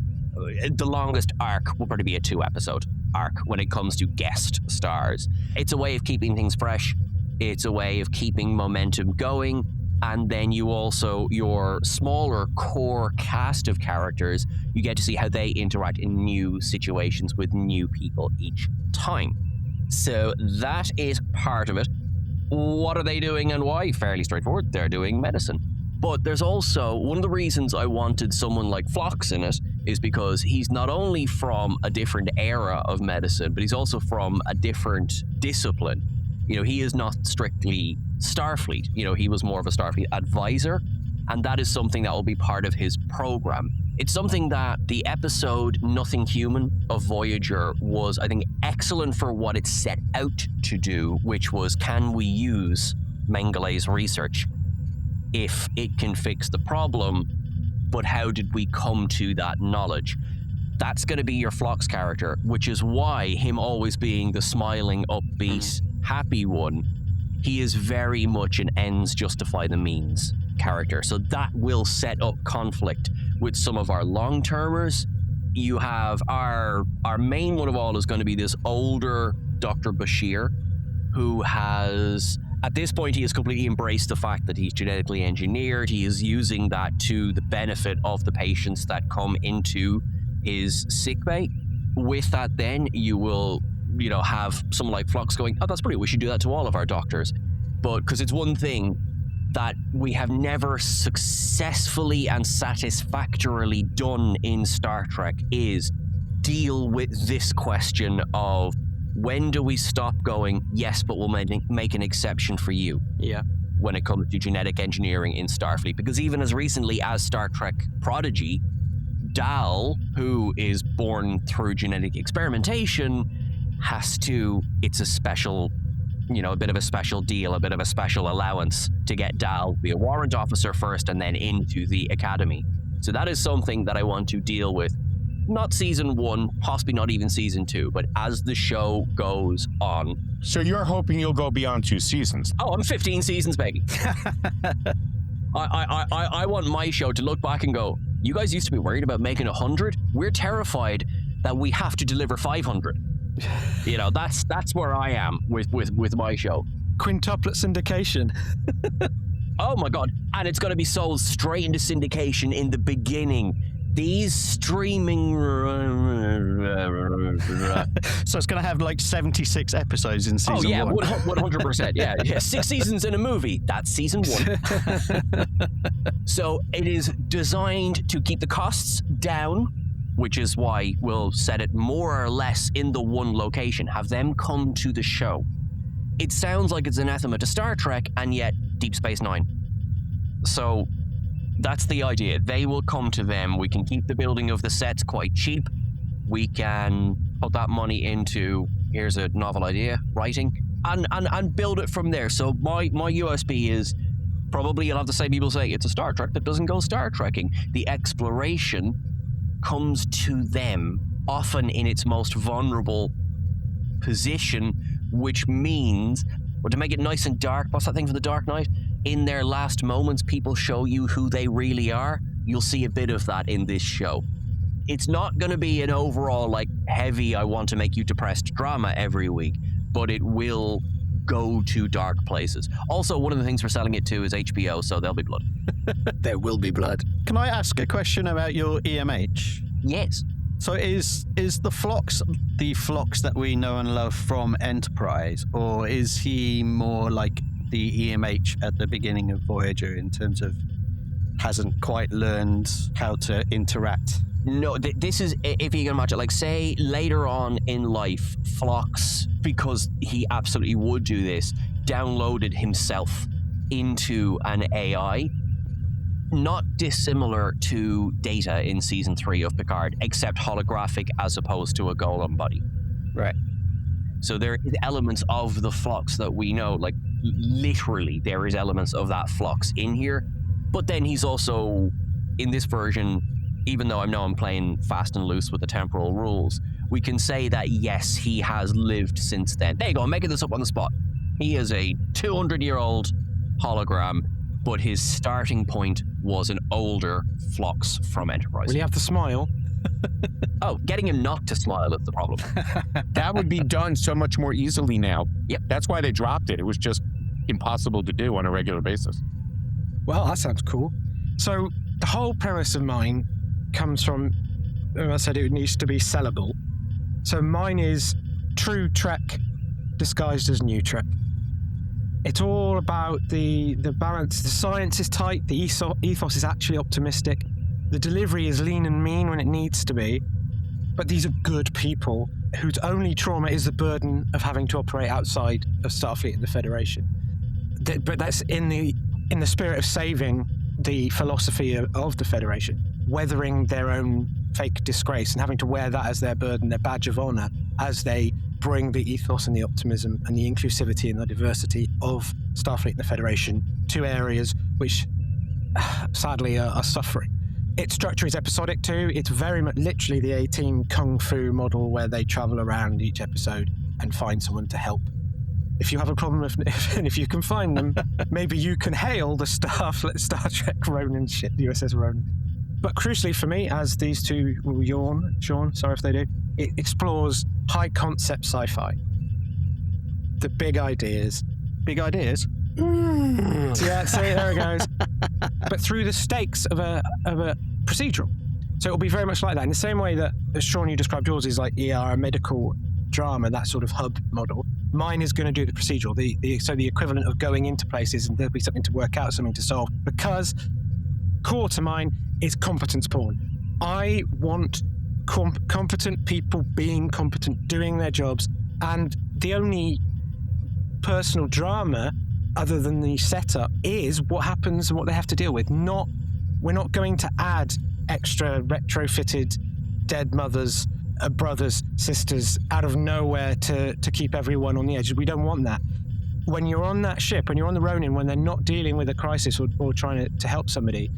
The longest arc will probably be a 2-episode arc when it comes to guest stars. It's a way of keeping things fresh. It's a way of keeping momentum going. And then you also, your smaller core cast of characters, you get to see how they interact in new situations with new people each time. So that is part of it. What are they doing and why? Fairly straightforward. They're doing medicine. But there's also, one of the reasons I wanted someone like Phlox in it is because he's not only from a different era of medicine, but he's also from a different discipline. You know, he is not strictly Starfleet. You know, he was more of a Starfleet advisor, and that is something that will be part of his program. It's something that the episode Nothing Human of Voyager was, I think, excellent for what it set out to do, which was, can we use Mengelé's research if it can fix the problem, but how did we come to that knowledge? That's going to be your Phlox character, which is why him always being the smiling, upbeat, happy one, he is very much an ends justify the means character. So that will set up conflict with some of our long-termers. You have our main one of all is going to be this older Dr. Bashir, who has, at this point, he has completely embraced the fact that he's genetically engineered. He is using that to the benefit of the patients that come into his sickbay. With that, then you will, you know, have someone like Phlox going, oh, that's brilliant, we should do that to all of our doctors. But because it's one thing that we have never successfully and satisfactorily done in Star Trek is deal with this question of, when do we stop going, yes, but we'll make an exception for you?
Yeah.
When it comes to genetic engineering in Starfleet. Because even as recently as Star Trek Prodigy, Dal, who is born through genetic experimentation, has to, it's a special, you know, a bit of a special deal, a bit of a special allowance to get Dal to be a warrant officer first and then into the academy. So that is something that I want to deal with. Not season 1, possibly not even season 2, but as the show goes on.
So you're hoping you'll go beyond 2 seasons?
Oh, I'm 15 seasons, baby. I want my show to look back and go, you guys used to be worried about making 100? We're terrified that we have to deliver 500. You know, that's where I am with my show.
Quintuplet syndication.
Oh my God. And it's going to be sold straight into syndication in the beginning. These streaming...
So it's going to have like 76 episodes in season 1.
100%. Yeah. 6 seasons in a movie. That's season 1. So it is designed to keep the costs down, which is why we'll set it more or less in the one location, have them come to the show. It sounds like it's anathema to Star Trek and yet Deep Space Nine. So that's the idea. They will come to them. We can keep the building of the sets quite cheap. We can put that money into, here's a novel idea, writing, and build it from there. So my USP is, probably you'll have the same people say, it's a Star Trek that doesn't go Star Trekking. The exploration comes to them, often in its most vulnerable position, which means, or to make it nice and dark, what's that thing from The Dark Knight? In their last moments, people show you who they really are. You'll see a bit of that in this show. It's not going to be an overall, like, heavy, I want to make you depressed drama every week, but it will go to dark places. Also, one of the things we're selling it to is HBO, so there'll be blood.
There will be blood. Can I ask a question about your EMH?
Yes.
So is the Phlox that we know and love from Enterprise, or is he more like the EMH at the beginning of Voyager in terms of hasn't quite learned how to interact
No, this is, if you can imagine, like, say, later on in life, Phlox, because he absolutely would do this, downloaded himself into an AI, not dissimilar to Data in Season 3 of Picard, except holographic as opposed to a golem body.
Right.
So there is elements of the Phlox that we know, like, literally there is elements of that Phlox in here, but then he's also, in this version, even though I know I'm playing fast and loose with the temporal rules, we can say that, yes, he has lived since then. There you go, I'm making this up on the spot. He is a 200-year-old hologram, but his starting point was an older Phlox from Enterprise.
Will he have the smile?
Oh, getting him not to smile is the problem.
That would be done so much more easily now.
Yep.
That's why they dropped it. It was just impossible to do on a regular basis.
Well, that sounds cool. So the whole premise of mine comes from, I said it needs to be sellable. So mine is true Trek disguised as new Trek. It's all about the balance. The science is tight. The ethos is actually optimistic. The delivery is lean and mean when it needs to be. But these are good people whose only trauma is the burden of having to operate outside of Starfleet and the Federation. But that's in the spirit of saving the philosophy of the Federation, weathering their own fake disgrace and having to wear that as their burden, their badge of honor, as they bring the ethos and the optimism and the inclusivity and the diversity of Starfleet and the Federation to areas which, sadly, are suffering. Its structure is episodic too. It's very much literally the A-Team Kung Fu model where they travel around each episode and find someone to help. If you have a problem, if you can find them, maybe you can hail the Star Trek Ronin ship, the USS Ronin. But crucially for me, as these two will yawn, Sean, sorry if they do, it explores high concept sci-fi. The big ideas.
Big ideas?
Yeah, see, there it goes. But through the stakes of a procedural. So it'll be very much like that. In the same way that, as Sean, you described yours is like ER, a medical drama, that sort of hub model. Mine is going to do the procedural, so the equivalent of going into places and there'll be something to work out, something to solve. Because core to mine is competence porn. I want competent people being competent, doing their jobs, and the only personal drama other than the setup is what happens and what they have to deal with. We're not going to add extra retrofitted dead mothers, brothers, sisters out of nowhere to keep everyone on the edge. We don't want that. When you're on that ship, when you're on the Ronin, when they're not dealing with a crisis or trying to help somebody,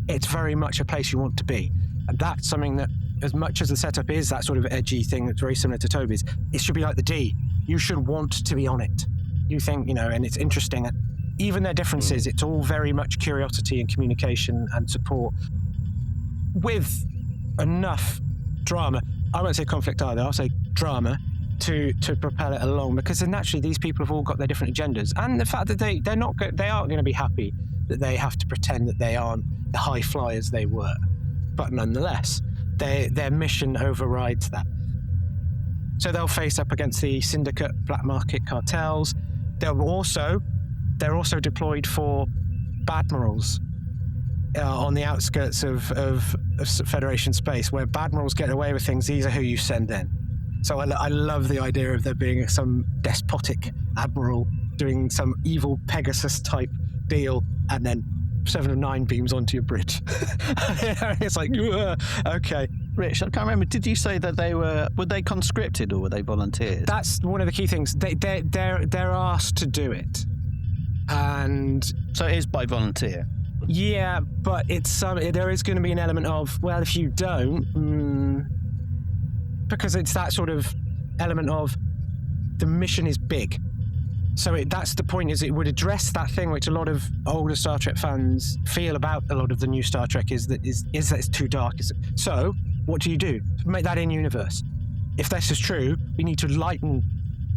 it's very much a place you want to be. And that's something that, as much as the setup is that sort of edgy thing that's very similar to Toby's, it should be like the D. You should want to be on it. You think, and it's interesting. Even their differences, it's all very much curiosity and communication and support with enough drama. I won't say conflict either, I'll say drama to propel it along, because then naturally these people have all got their different agendas. And the fact that they aren't going to be happy that they have to pretend that they aren't the high flyers they were. But nonetheless, their mission overrides that. So they'll face up against the syndicate, black market cartels. They're also deployed for Badmirals on the outskirts of Federation space, where Badmirals get away with things. These are who you send in. So I love the idea of there being some despotic admiral doing some evil Pegasus-type deal, and then 7 of 9 beams onto your bridge. It's like, okay.
Rich, I can't remember. Did you say that were they conscripted or were they volunteers?
That's one of the key things. They're asked to do it, and
so it is by volunteer.
Yeah, but there is going to be an element of, well, if you don't, because it's that sort of element of the mission is big. So that's the point, is it would address that thing which a lot of older Star Trek fans feel about a lot of the new Star Trek is that it's too dark. So what do you do? Make that in universe. If this is true, we need to lighten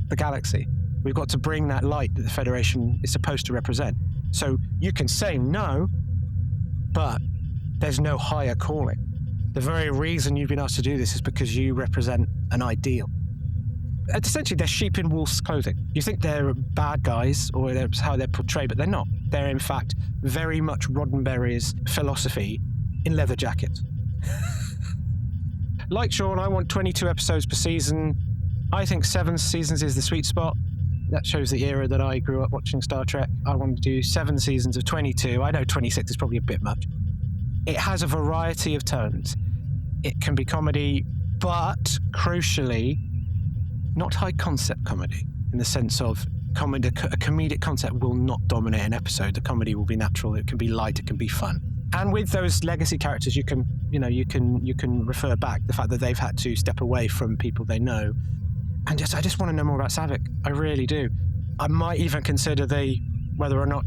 the galaxy. We've got to bring that light that the Federation is supposed to represent. So you can say no, but there's no higher calling. The very reason you've been asked to do this is because you represent an ideal. Essentially, they're sheep in wolf's clothing. You think they're bad guys, or that's how they're portrayed, but they're not. They're, in fact, very much Roddenberry's philosophy in leather jackets. Like Sean, I want 22 episodes per season. I think 7 seasons is the sweet spot. That shows the era that I grew up watching Star Trek. I want to do 7 seasons of 22. I know 26 is probably a bit much. It has a variety of tones. It can be comedy, but crucially, not high concept comedy, in the sense of a comedic concept will not dominate an episode. The comedy will be natural. It can be light. It can be fun. And with those legacy characters, you can refer back the fact that they've had to step away from people they know. And I just want to know more about Saavik. I really do. I might even consider whether or not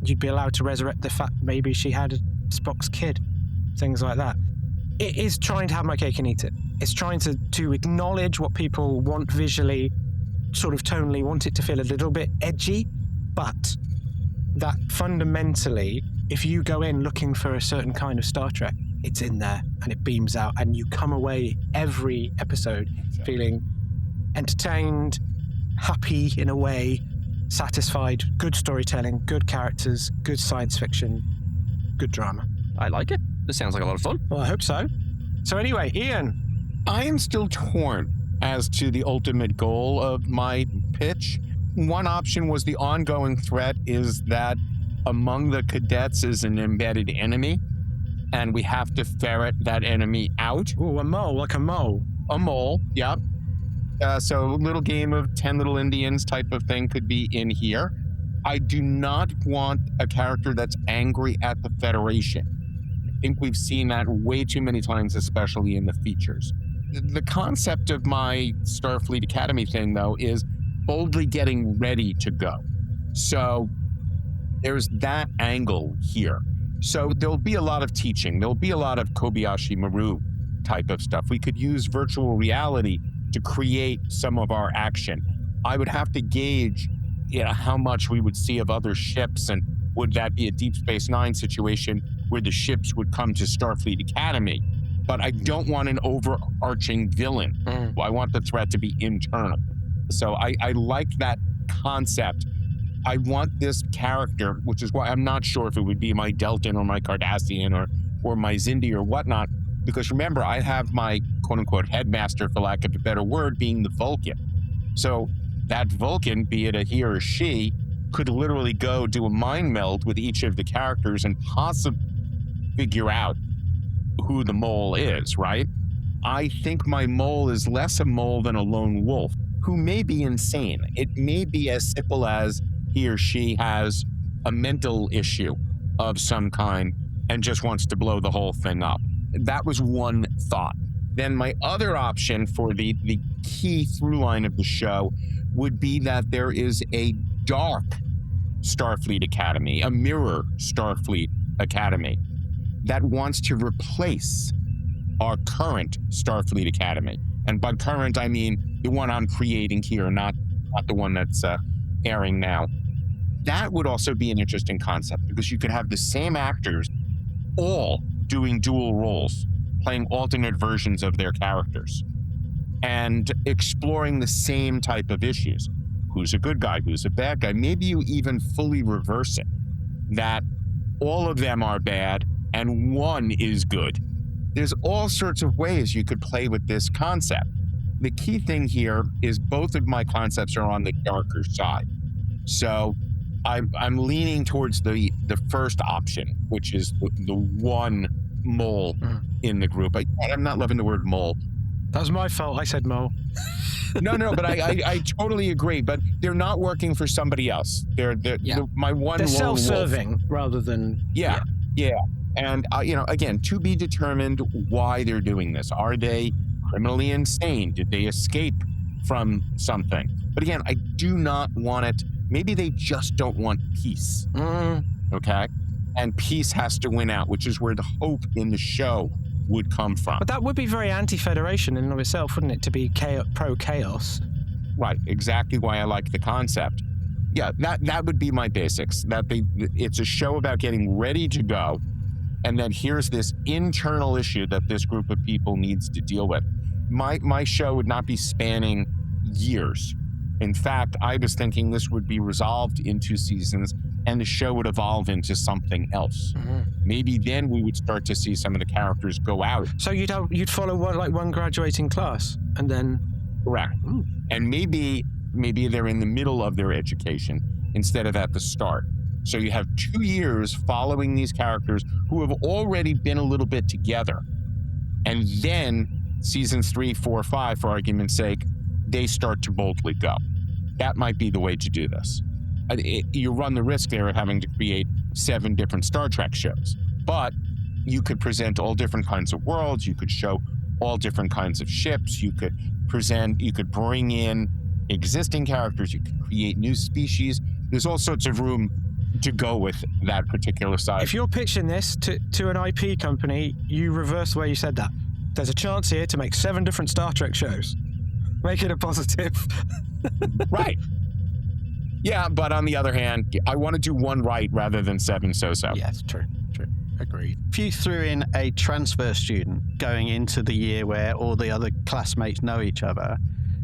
you'd be allowed to resurrect the fact maybe she had Spock's kid, things like that. It is trying to have my cake and eat it. It's trying to acknowledge what people want visually, sort of tonally, want it to feel a little bit edgy, but that fundamentally, if you go in looking for a certain kind of Star Trek, it's in there and it beams out, and you come away every episode feeling entertained, happy in a way, satisfied, good storytelling, good characters, good science fiction, good drama.
I like it. This sounds like a lot of fun.
Well, I hope so. So anyway, Ian.
I am still torn as to the ultimate goal of my pitch. One option was the ongoing threat is that among the cadets is an embedded enemy, and we have to ferret that enemy out.
Ooh, a mole, like a mole.
A mole, yep. So a little game of 10 Little Indians type of thing could be in here. I do not want a character that's angry at the Federation. I think we've seen that way too many times, especially in the features. The concept of my Starfleet Academy thing, though, is boldly getting ready to go. So there's that angle here. So there'll be a lot of teaching. There'll be a lot of Kobayashi Maru type of stuff. We could use virtual reality to create some of our action. I would have to gauge, how much we would see of other ships, and would that be a Deep Space Nine situation where the ships would come to Starfleet Academy? But I don't want an overarching villain. I want the threat to be internal. So I like that concept. I want this character, which is why I'm not sure if it would be my Deltan or my Cardassian or my Xindi or whatnot, because remember, I have my quote-unquote headmaster, for lack of a better word, being the Vulcan. So that Vulcan, be it a he or a she, could literally go do a mind meld with each of the characters and possibly figure out who the mole is, right? I think my mole is less a mole than a lone wolf, who may be insane. It may be as simple as he or she has a mental issue of some kind and just wants to blow the whole thing up. That was one thought. Then my other option for the key through line of the show would be that there is a dark Starfleet Academy, a mirror Starfleet Academy, that wants to replace our current Starfleet Academy. And by current, I mean the one I'm creating here, not the one that's airing now. That would also be an interesting concept, because you could have the same actors all doing dual roles, playing alternate versions of their characters, and exploring the same type of issues. Who's a good guy? Who's a bad guy? Maybe you even fully reverse it, that all of them are bad and one is good. There's all sorts of ways you could play with this concept. The key thing here is both of my concepts are on the darker side. So I'm leaning towards the first option, which is the one mole in the group. I'm not loving the word mole.
That was my fault. I said mole.
No, but I totally agree. But they're not working for somebody else. They're my one.
They're
lone
self-serving
wolf.
rather than
Yeah. And again, to be determined why they're doing this. Are they criminally insane? Did they escape from something? But again, I do not want it. Maybe they just don't want peace. Okay? And peace has to win out, which is where the hope in the show would come from.
But that would be very anti-Federation in and of itself, wouldn't it, to be pro-chaos?
Right, exactly why I like the concept. Yeah, that would be my basics. It's a show about getting ready to go, and then here's this internal issue that this group of people needs to deal with. My show would not be spanning years. In fact, I was thinking this would be resolved in 2 seasons and the show would evolve into something else. Maybe then we would start to see some of the characters go out.
So you'd follow one graduating class, and then
Correct. And maybe they're in the middle of their education instead of at the start. So you have 2 years following these characters who have already been a little bit together. And then seasons 3, 4, 5, for argument's sake, they start to boldly go. That might be the way to do this. You run the risk there of having to create 7 different Star Trek shows. But you could present all different kinds of worlds. You could show all different kinds of ships. You could bring in existing characters. You could create new species. There's all sorts of room to go with that particular side.
If you're pitching this to an IP company, you reverse the way you said that. There's a chance here to make 7 different Star Trek shows. Make it a positive.
Right. Yeah, but on the other hand, I want to do one right rather than 7 so-so.
Yes, true. Agreed.
If you threw in a transfer student going into the year where all the other classmates know each other,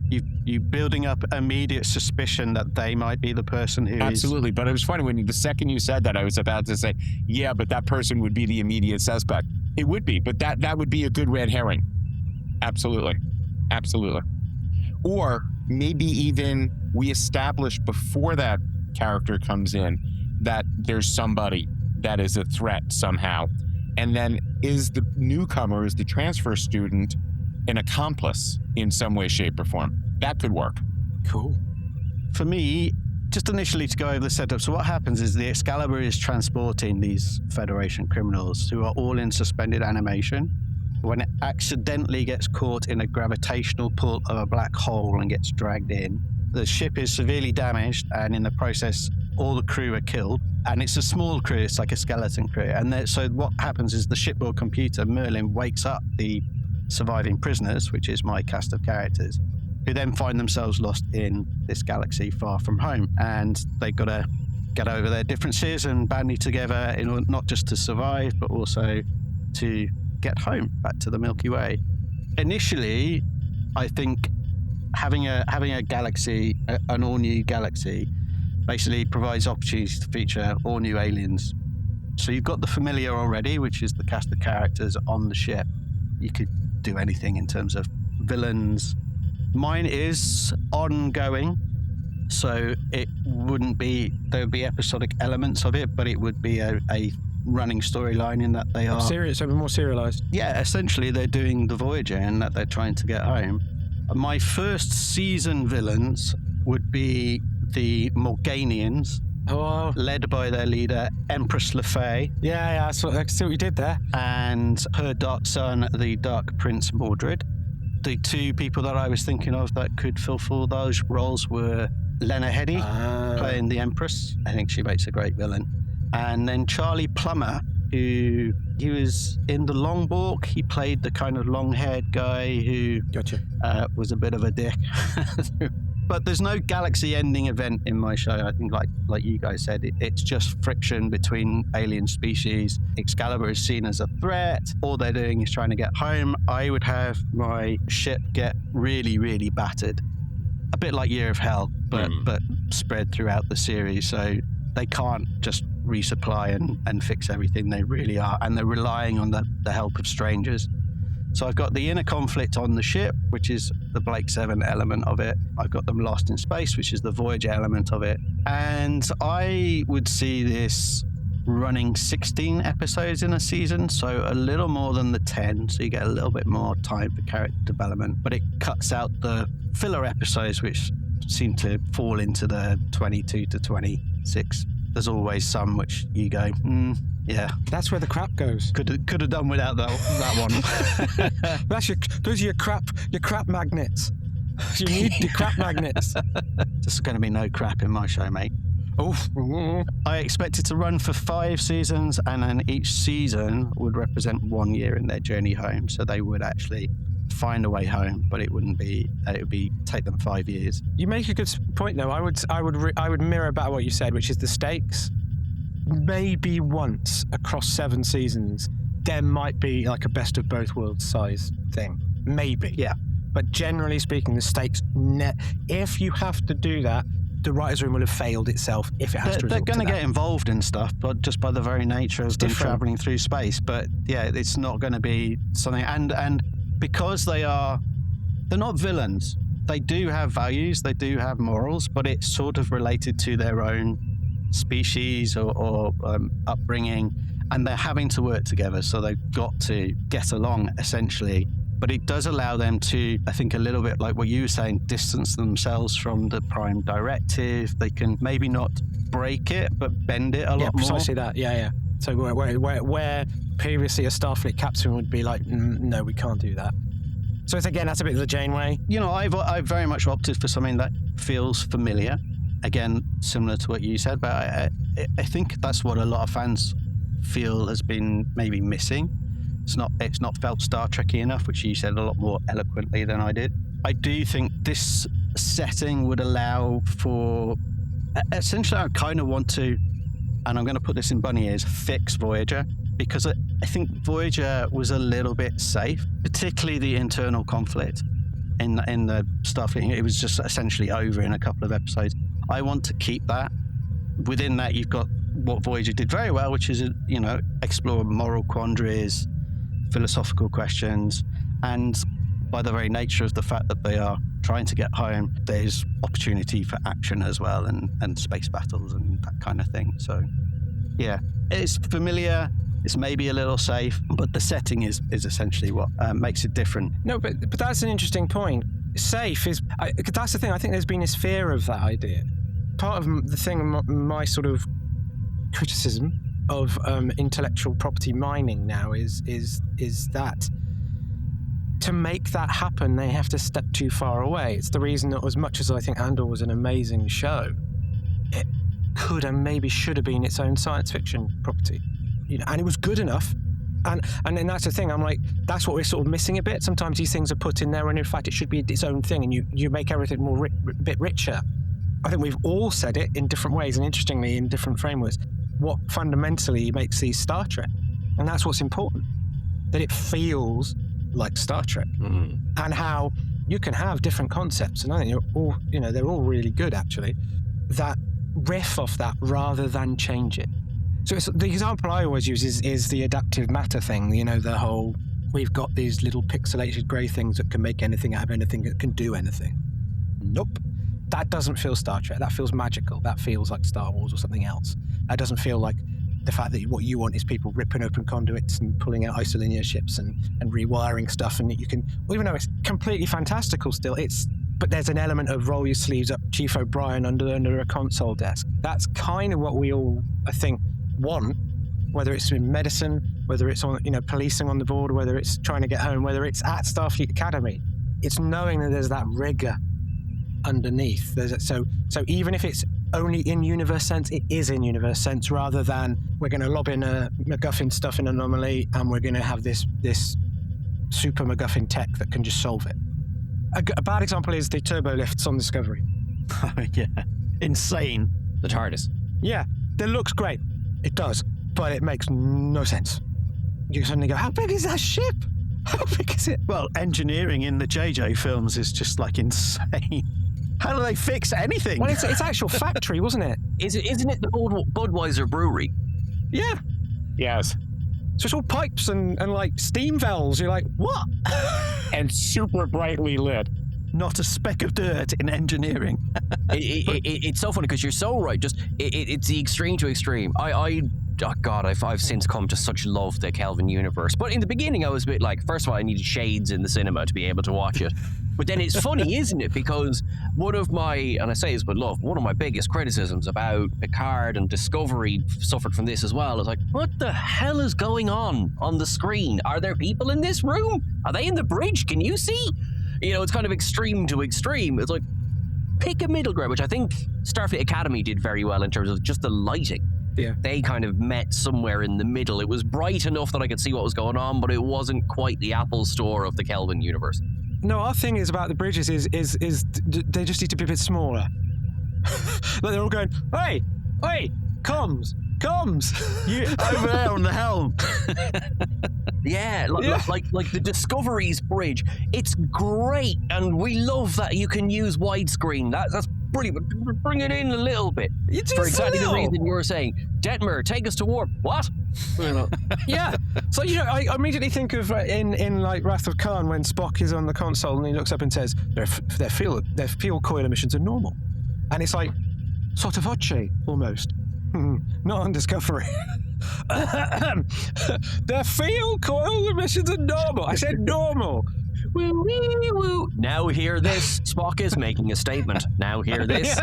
you building up immediate suspicion that they might be the person who
Absolutely, but it was funny the second you said that, I was about to say, yeah, but that person would be the immediate suspect. It would be, but that would be a good red herring. Absolutely. Or maybe even we establish before that character comes in that there's somebody that is a threat somehow. And then is the newcomer, is the transfer student, an accomplice in some way, shape, or form? That could work.
Cool.
For me, just initially to go over the setup, so what happens is the Excalibur is transporting these Federation criminals who are all in suspended animation. When it accidentally gets caught in a gravitational pull of a black hole and gets dragged in, the ship is severely damaged, and in the process, all the crew are killed. And it's a small crew, it's like a skeleton crew. And so what happens is the shipboard computer, Merlin, wakes up the surviving prisoners, which is my cast of characters, who then find themselves lost in this galaxy far from home. And they've got to get over their differences and bandy together in order not just to survive, but also to get home back to the Milky Way. Initially, I think having a galaxy, an all-new galaxy, basically provides opportunities to feature all new aliens. So you've got the familiar already, which is the cast of characters on the ship. You could do anything in terms of villains. Mine is ongoing, so it wouldn't be, there would be episodic elements of it, but it would be a running storyline in that they are...
Serious, so more serialized.
Yeah, essentially they're doing the Voyager in that they're trying to get home. My first season villains would be the Morganians, led by their leader, Empress LeFay.
Yeah, I see what you did there.
And her dark son, the Dark Prince Mordred. The 2 people that I was thinking of that could fulfill those roles were Lena Headey, playing the Empress. I think she makes a great villain. And then Charlie Plummer, who he was in the Longborg. He played the kind of long-haired guy who was a bit of a dick. But there's no galaxy-ending event in my show. I think, like you guys said, it's just friction between alien species. Excalibur is seen as a threat. All they're doing is trying to get home. I would have my ship get really, really battered. A bit like Year of Hell, but spread throughout the series. So they can't just resupply and fix everything. They really are. And they're relying on the help of strangers. So I've got the inner conflict on the ship, which is the Blake 7 element of it. I've got them lost in space, which is the Voyager element of it. And I would see this running 16 episodes in a season, so a little more than the 10, so you get a little bit more time for character development. But it cuts out the filler episodes, which seem to fall into the 22 to 26. There's always some which you go, yeah.
That's where the crap goes. Could
have done without that one.
Those are your crap magnets. You need the crap magnets.
There's going to be no crap in my show, mate.
Oh.
I expect it to run for 5 seasons, and then each season would represent 1 year in their journey home. So they would actually find a way home, but it would take them 5 years.
You make a good point, though. I would mirror back what you said, which is the stakes. Maybe once across 7 seasons, there might be like a best of both worlds size thing. Maybe.
Yeah.
But generally speaking, the stakes, if you have to do that, the writers' room will have failed itself if it has to.
They're going to get involved in stuff, but just by the very nature of them
different.
traveling through space. But yeah, it's not going to be something. And because they're not villains. They do have values, they do have morals, but it's sort of related to their own species or upbringing, and they're having to work together, so they've got to get along, essentially. But it does allow them to, I think, a little bit like what you were saying, distance themselves from the Prime Directive. They can maybe not break it, but bend it a lot more.
Precisely that, yeah. So where previously a Starfleet captain would be like, no, we can't do that. So it's, again, that's a bit of the Janeway.
You know, I've very much opted for something that feels familiar. Again, similar to what you said, but I think that's what a lot of fans feel has been maybe missing. It's not felt Star Trek-y enough, which you said a lot more eloquently than I did. I do think this setting would allow for... Essentially, I kind of want to, and I'm going to put this in bunny ears, fix Voyager. Because I think Voyager was a little bit safe, particularly the internal conflict in the Starfleet. It was just essentially over in a couple of episodes. I want to keep that. Within that, you've got what Voyager did very well, which is, explore moral quandaries, philosophical questions, and by the very nature of the fact that they are trying to get home, there's opportunity for action as well, and space battles and that kind of thing. So, yeah, it's familiar. It's maybe a little safe, but the setting is essentially what makes it different.
No, but that's an interesting point. Safe is... that's the thing. I think there's been this fear of that idea. Part of the thing, my sort of criticism of intellectual property mining now is that to make that happen, they have to step too far away. It's the reason that as much as I think Andor was an amazing show, it could and maybe should have been its own science fiction property. And it was good enough. And then that's the thing, I'm like, that's what we're sort of missing a bit. Sometimes these things are put in there and in fact it should be its own thing and you make everything more bit richer. I think we've all said it in different ways and interestingly in different frameworks. What fundamentally makes these Star Trek. And that's what's important. That it feels like Star Trek. Mm-hmm. And how you can have different concepts, and I think they're all really good actually, that riff off that rather than change it. So the example I always use is the adaptive matter thing, the whole, we've got these little pixelated grey things that can make anything out of anything, that can do anything. Nope. That doesn't feel Star Trek. That feels magical. That feels like Star Wars or something else. That doesn't feel like the fact that what you want is people ripping open conduits and pulling out isolinear ships and rewiring stuff, and you can, even though it's completely fantastical still, but there's an element of roll your sleeves up, Chief O'Brien under a console desk. That's kind of what we all, I think, want, whether it's in medicine, whether it's on, policing on the border, whether it's trying to get home, whether it's at Starfleet Academy. It's knowing that there's that rigor underneath. So even if it's only in universe sense, it is in universe sense, rather than we're going to lob in a MacGuffin stuff in anomaly and we're going to have this super MacGuffin tech that can just solve it. A bad example is the turbo lifts on Discovery.
Yeah, insane.
The TARDIS.
Yeah, that looks great. It does, but it makes no sense. You suddenly go, how big is that ship? How big is it?
Well, engineering in the JJ films is just like insane. How do they fix anything?
Well, it's actual factory, wasn't it?
Isn't it the Budweiser brewery?
Yeah.
Yes.
So it's all pipes and like steam valves. You're like, what?
And super brightly lit.
Not a speck of dirt in engineering.
It's so funny because you're so right. Just it's the extreme to extreme. I've since come to such love the Kelvin universe. But in the beginning, I was a bit like, first of all, I needed shades in the cinema to be able to watch it. But then it's funny, isn't it? Because one of my biggest criticisms about Picard and Discovery suffered from this as well. It's like, what the hell is going on the screen? Are there people in this room? Are they in the bridge? Can you see? It's kind of extreme to extreme. It's like, pick a middle ground, which I think Starfleet Academy did very well in terms of just the lighting.
Yeah.
They kind of met somewhere in the middle. It was bright enough that I could see what was going on, but it wasn't quite the Apple Store of the Kelvin universe.
No, our thing is about the bridges is they just need to be a bit smaller. Like they're all going, hey, comms.
You over there on the helm.
Yeah, like the Discovery's bridge. It's great, and we love that you can use widescreen. That's brilliant. Bring it in a little bit. For exactly the reason you were saying. Detmer, take us to warp. What?
Yeah. So, I immediately think of in like Wrath of Khan when Spock is on the console and he looks up and says, their fuel coil emissions are normal. And it's like, sotto voce, almost. Not on Discovery. Their fuel coil emissions are normal. I said normal.
Woo, wee, woo. Now hear this. Spock is making a statement. Now hear this.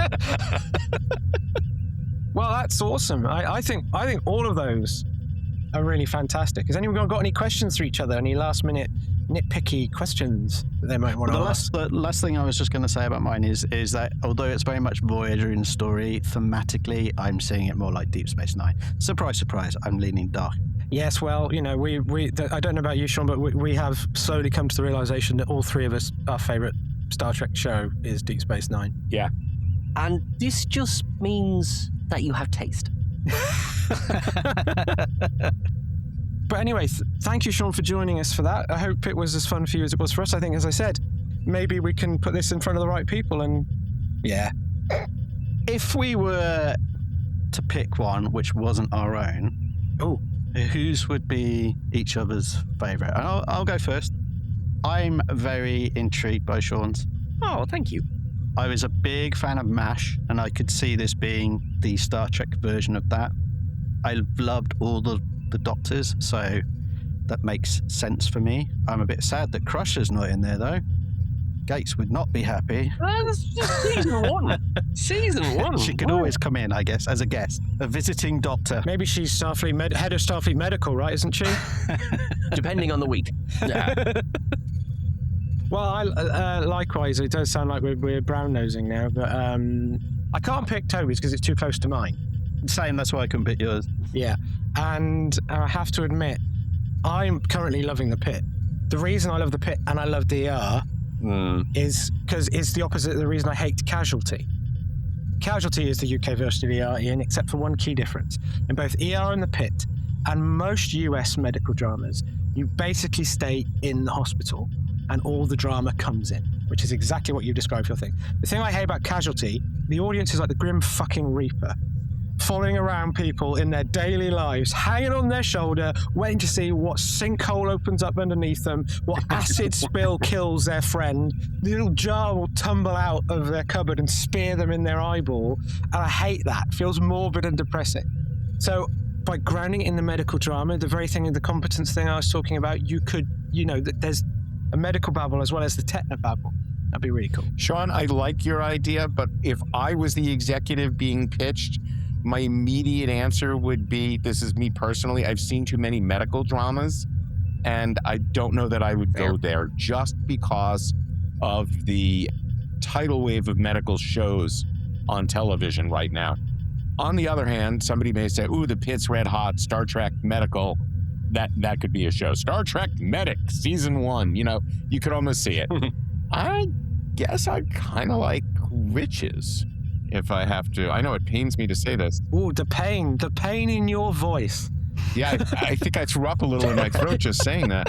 Well, that's awesome. I think all of those are really fantastic. Has anyone got any questions for each other? Any last minute nitpicky questions that they might want to ask?
The last thing I was just going to say about mine is that although it's very much Voyager in story, thematically, I'm seeing it more like Deep Space Nine. Surprise, surprise, I'm leaning dark.
Yes, well, I don't know about you, Sean, but we have slowly come to the realization that all three of us, our favorite Star Trek show is Deep Space Nine.
Yeah.
And this just means that you have taste.
But anyway, thank you, Sean, for joining us for that. I hope it was as fun for you as it was for us. I think, as I said, maybe we can put this in front of the right people and, yeah.
If we were to pick one which wasn't our own, whose would be each other's favourite? I'll go first. I'm very intrigued by Sean's.
Oh, thank you.
I was a big fan of MASH, and I could see this being the Star Trek version of that. I loved all the Doctors, so that makes sense for me. I'm a bit sad that Crusher's not in there, though. Gates would not be happy.
That's just season one. Season one.
She could always come in, I guess, as a guest, a visiting doctor.
Maybe she's Starfleet head of Starfleet Medical, right? Isn't she?
Depending on the week. Yeah.
Well, likewise, it does sound like we're brown-nosing now, but I can't pick Toby's because it's too close to mine.
Same, that's why I couldn't pick yours.
Yeah, and I have to admit, I'm currently loving the Pit. The reason I love the Pit and I love DR is because it's the opposite of the reason I hate Casualty. Casualty is the UK version of ER, Ian, except for one key difference. In both ER and the Pit, and most US medical dramas, you basically stay in the hospital and all the drama comes in, which is exactly what you described for your thing. The thing I hate about Casualty, the audience is like the Grim fucking Reaper, following around people in their daily lives, hanging on their shoulder, waiting to see what sinkhole opens up underneath them, what acid spill kills their friend. The little jar will tumble out of their cupboard and spear them in their eyeball, and I hate that. It feels morbid and depressing. So by grounding it in the medical drama, the very thing, the competence thing I was talking about, you could, there's a medical babble as well as the techno babble. That'd be really cool.
Sean, I like your idea, but if I was the executive being pitched, my immediate answer would be, this is me personally, I've seen too many medical dramas, and I don't know that I would go there just because of the tidal wave of medical shows on television right now. On the other hand, somebody may say, ooh, the Pit's red hot, Star Trek medical, that could be a show. Star Trek Medic, season 1, you could almost see it. I guess I kind of like Rich's. If I have to. I know it pains me to say this.
Ooh, the pain in your voice.
Yeah, I think I threw up a little in my throat just saying that.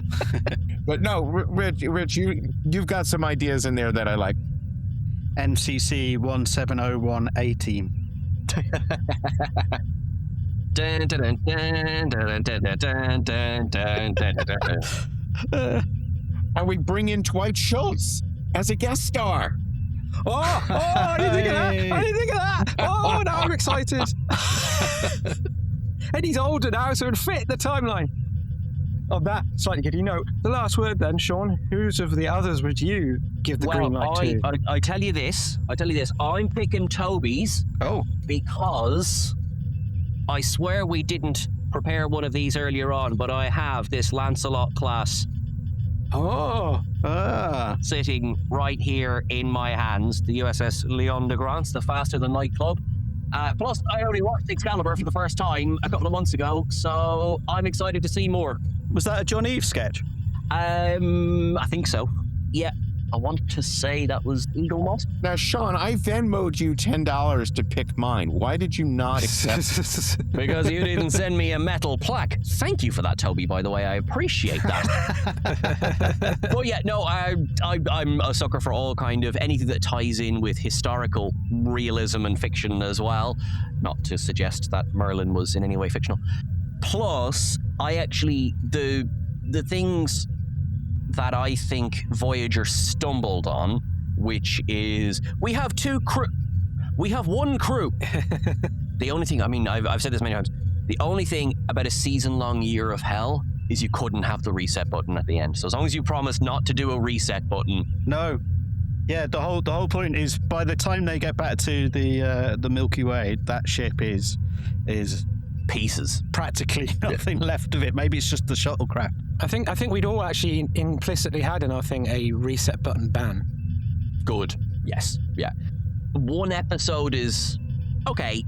But no, Rich, you've got some ideas in there that I like.
MCC 1701A team.
And we bring in Dwight Schultz as a guest star.
Oh, I didn't think of that. Oh, now I'm excited. And he's older now, so it'd fit the timeline. On that slightly giddy note, the last word then, Sean, whose of the others would you give the green light to?
I tell you this, I'm picking Toby's.
Oh.
Because I swear we didn't prepare one of these earlier on, but I have this Lancelot-class sitting right here in my hands, the USS Leon de Grance, the faster than light club. Plus, I only watched Excalibur for the first time a couple of months ago, so I'm excited to see more.
Was that a John Eve sketch?
I think so. Yeah. I want to say that was Eagle Moss.
Now, Sean, I Venmo'd you $10 to pick mine. Why did you not accept it?
Because you didn't send me a metal plaque. Thank you for that, Toby, by the way. I appreciate that. But yeah, no, I'm a sucker for all kind of anything that ties in with historical realism and fiction as well. Not to suggest that Merlin was in any way fictional. Plus, I actually, the things that I think Voyager stumbled on, which is we have one crew. The only thing, I mean, I've said this many times, the only thing about a season-long year of hell is you couldn't have the reset button at the end. So as long as you promise not to do a reset button.
No. Yeah, the whole point is by the time they get back to the Milky Way, that ship is
Pieces.
practically nothing left of it. Maybe it's just the shuttlecraft.
I think we'd all actually implicitly had in our thing a reset button ban.
Good. Yes. Yeah. One episode is okay,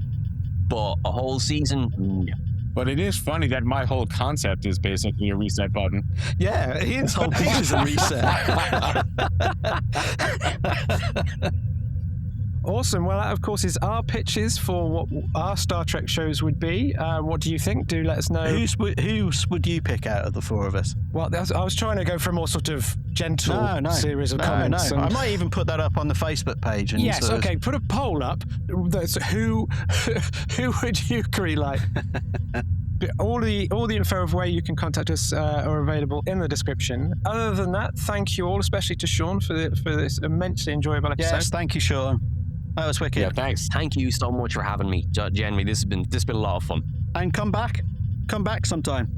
but a whole season, no.
But it is funny that my whole concept is basically a reset button.
Yeah, Ian's whole piece is a reset.
Awesome. Well, that, of course, is our pitches for what our Star Trek shows would be. What do you think? Do let us know.
Who would you pick out of the four of us?
Well, I was trying to go for a more sort of gentle series of comments.
No. I might even put that up on the Facebook page. And
yes, okay. Put a poll up. That's who would you agree like? All the info of where you can contact us are available in the description. Other than that, thank you all, especially to Sean for this immensely enjoyable episode.
Yes, thank you, Sean. That was wicked.
Yeah, thanks.
Thank you so much for having me. Genuinely, this has been a lot of fun.
And come back sometime.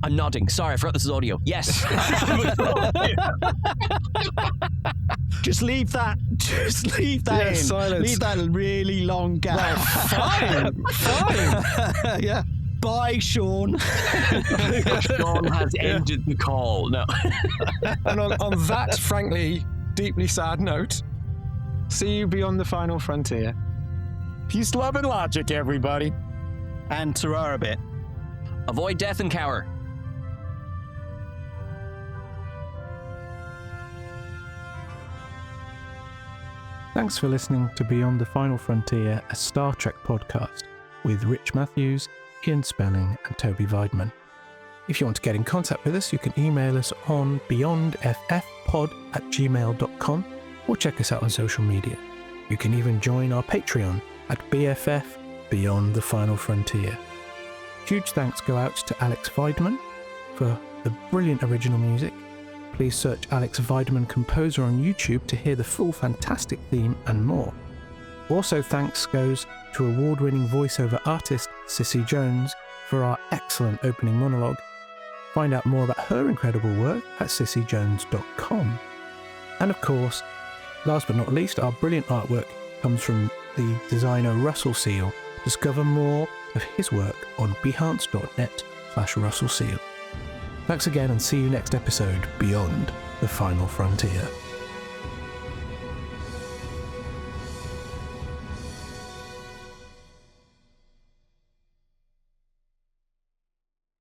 I'm nodding. Sorry, I forgot this is audio. Yes.
Just leave that in.
Silence.
Leave that really long gap.
Fine.
Yeah. Bye, Sean.
Sean has ended the call. No.
And on that, frankly, deeply sad note, see you beyond the final frontier.
Peace, love, and logic, everybody.
And Terrara bit.
Avoid death and cower.
Thanks for listening to Beyond the Final Frontier, a Star Trek podcast with Rich Matthews, Ian Spelling and Toby Weidman. If you want to get in contact with us, you can email us on beyondffpod@gmail.com or check us out on social media. You can even join our Patreon at BFF Beyond the Final Frontier. Huge thanks go out to Alex Weidman for the brilliant original music. Please search Alex Weidman Composer on YouTube to hear the full fantastic theme and more. Also thanks goes to award-winning voiceover artist Cissy Jones for our excellent opening monologue. Find out more about her incredible work at cissyjones.com. And of course, last but not least, our brilliant artwork comes from the designer Russell Seal. Discover more of his work on behance.net/Russell Seal. Thanks again and see you next episode Beyond the Final Frontier.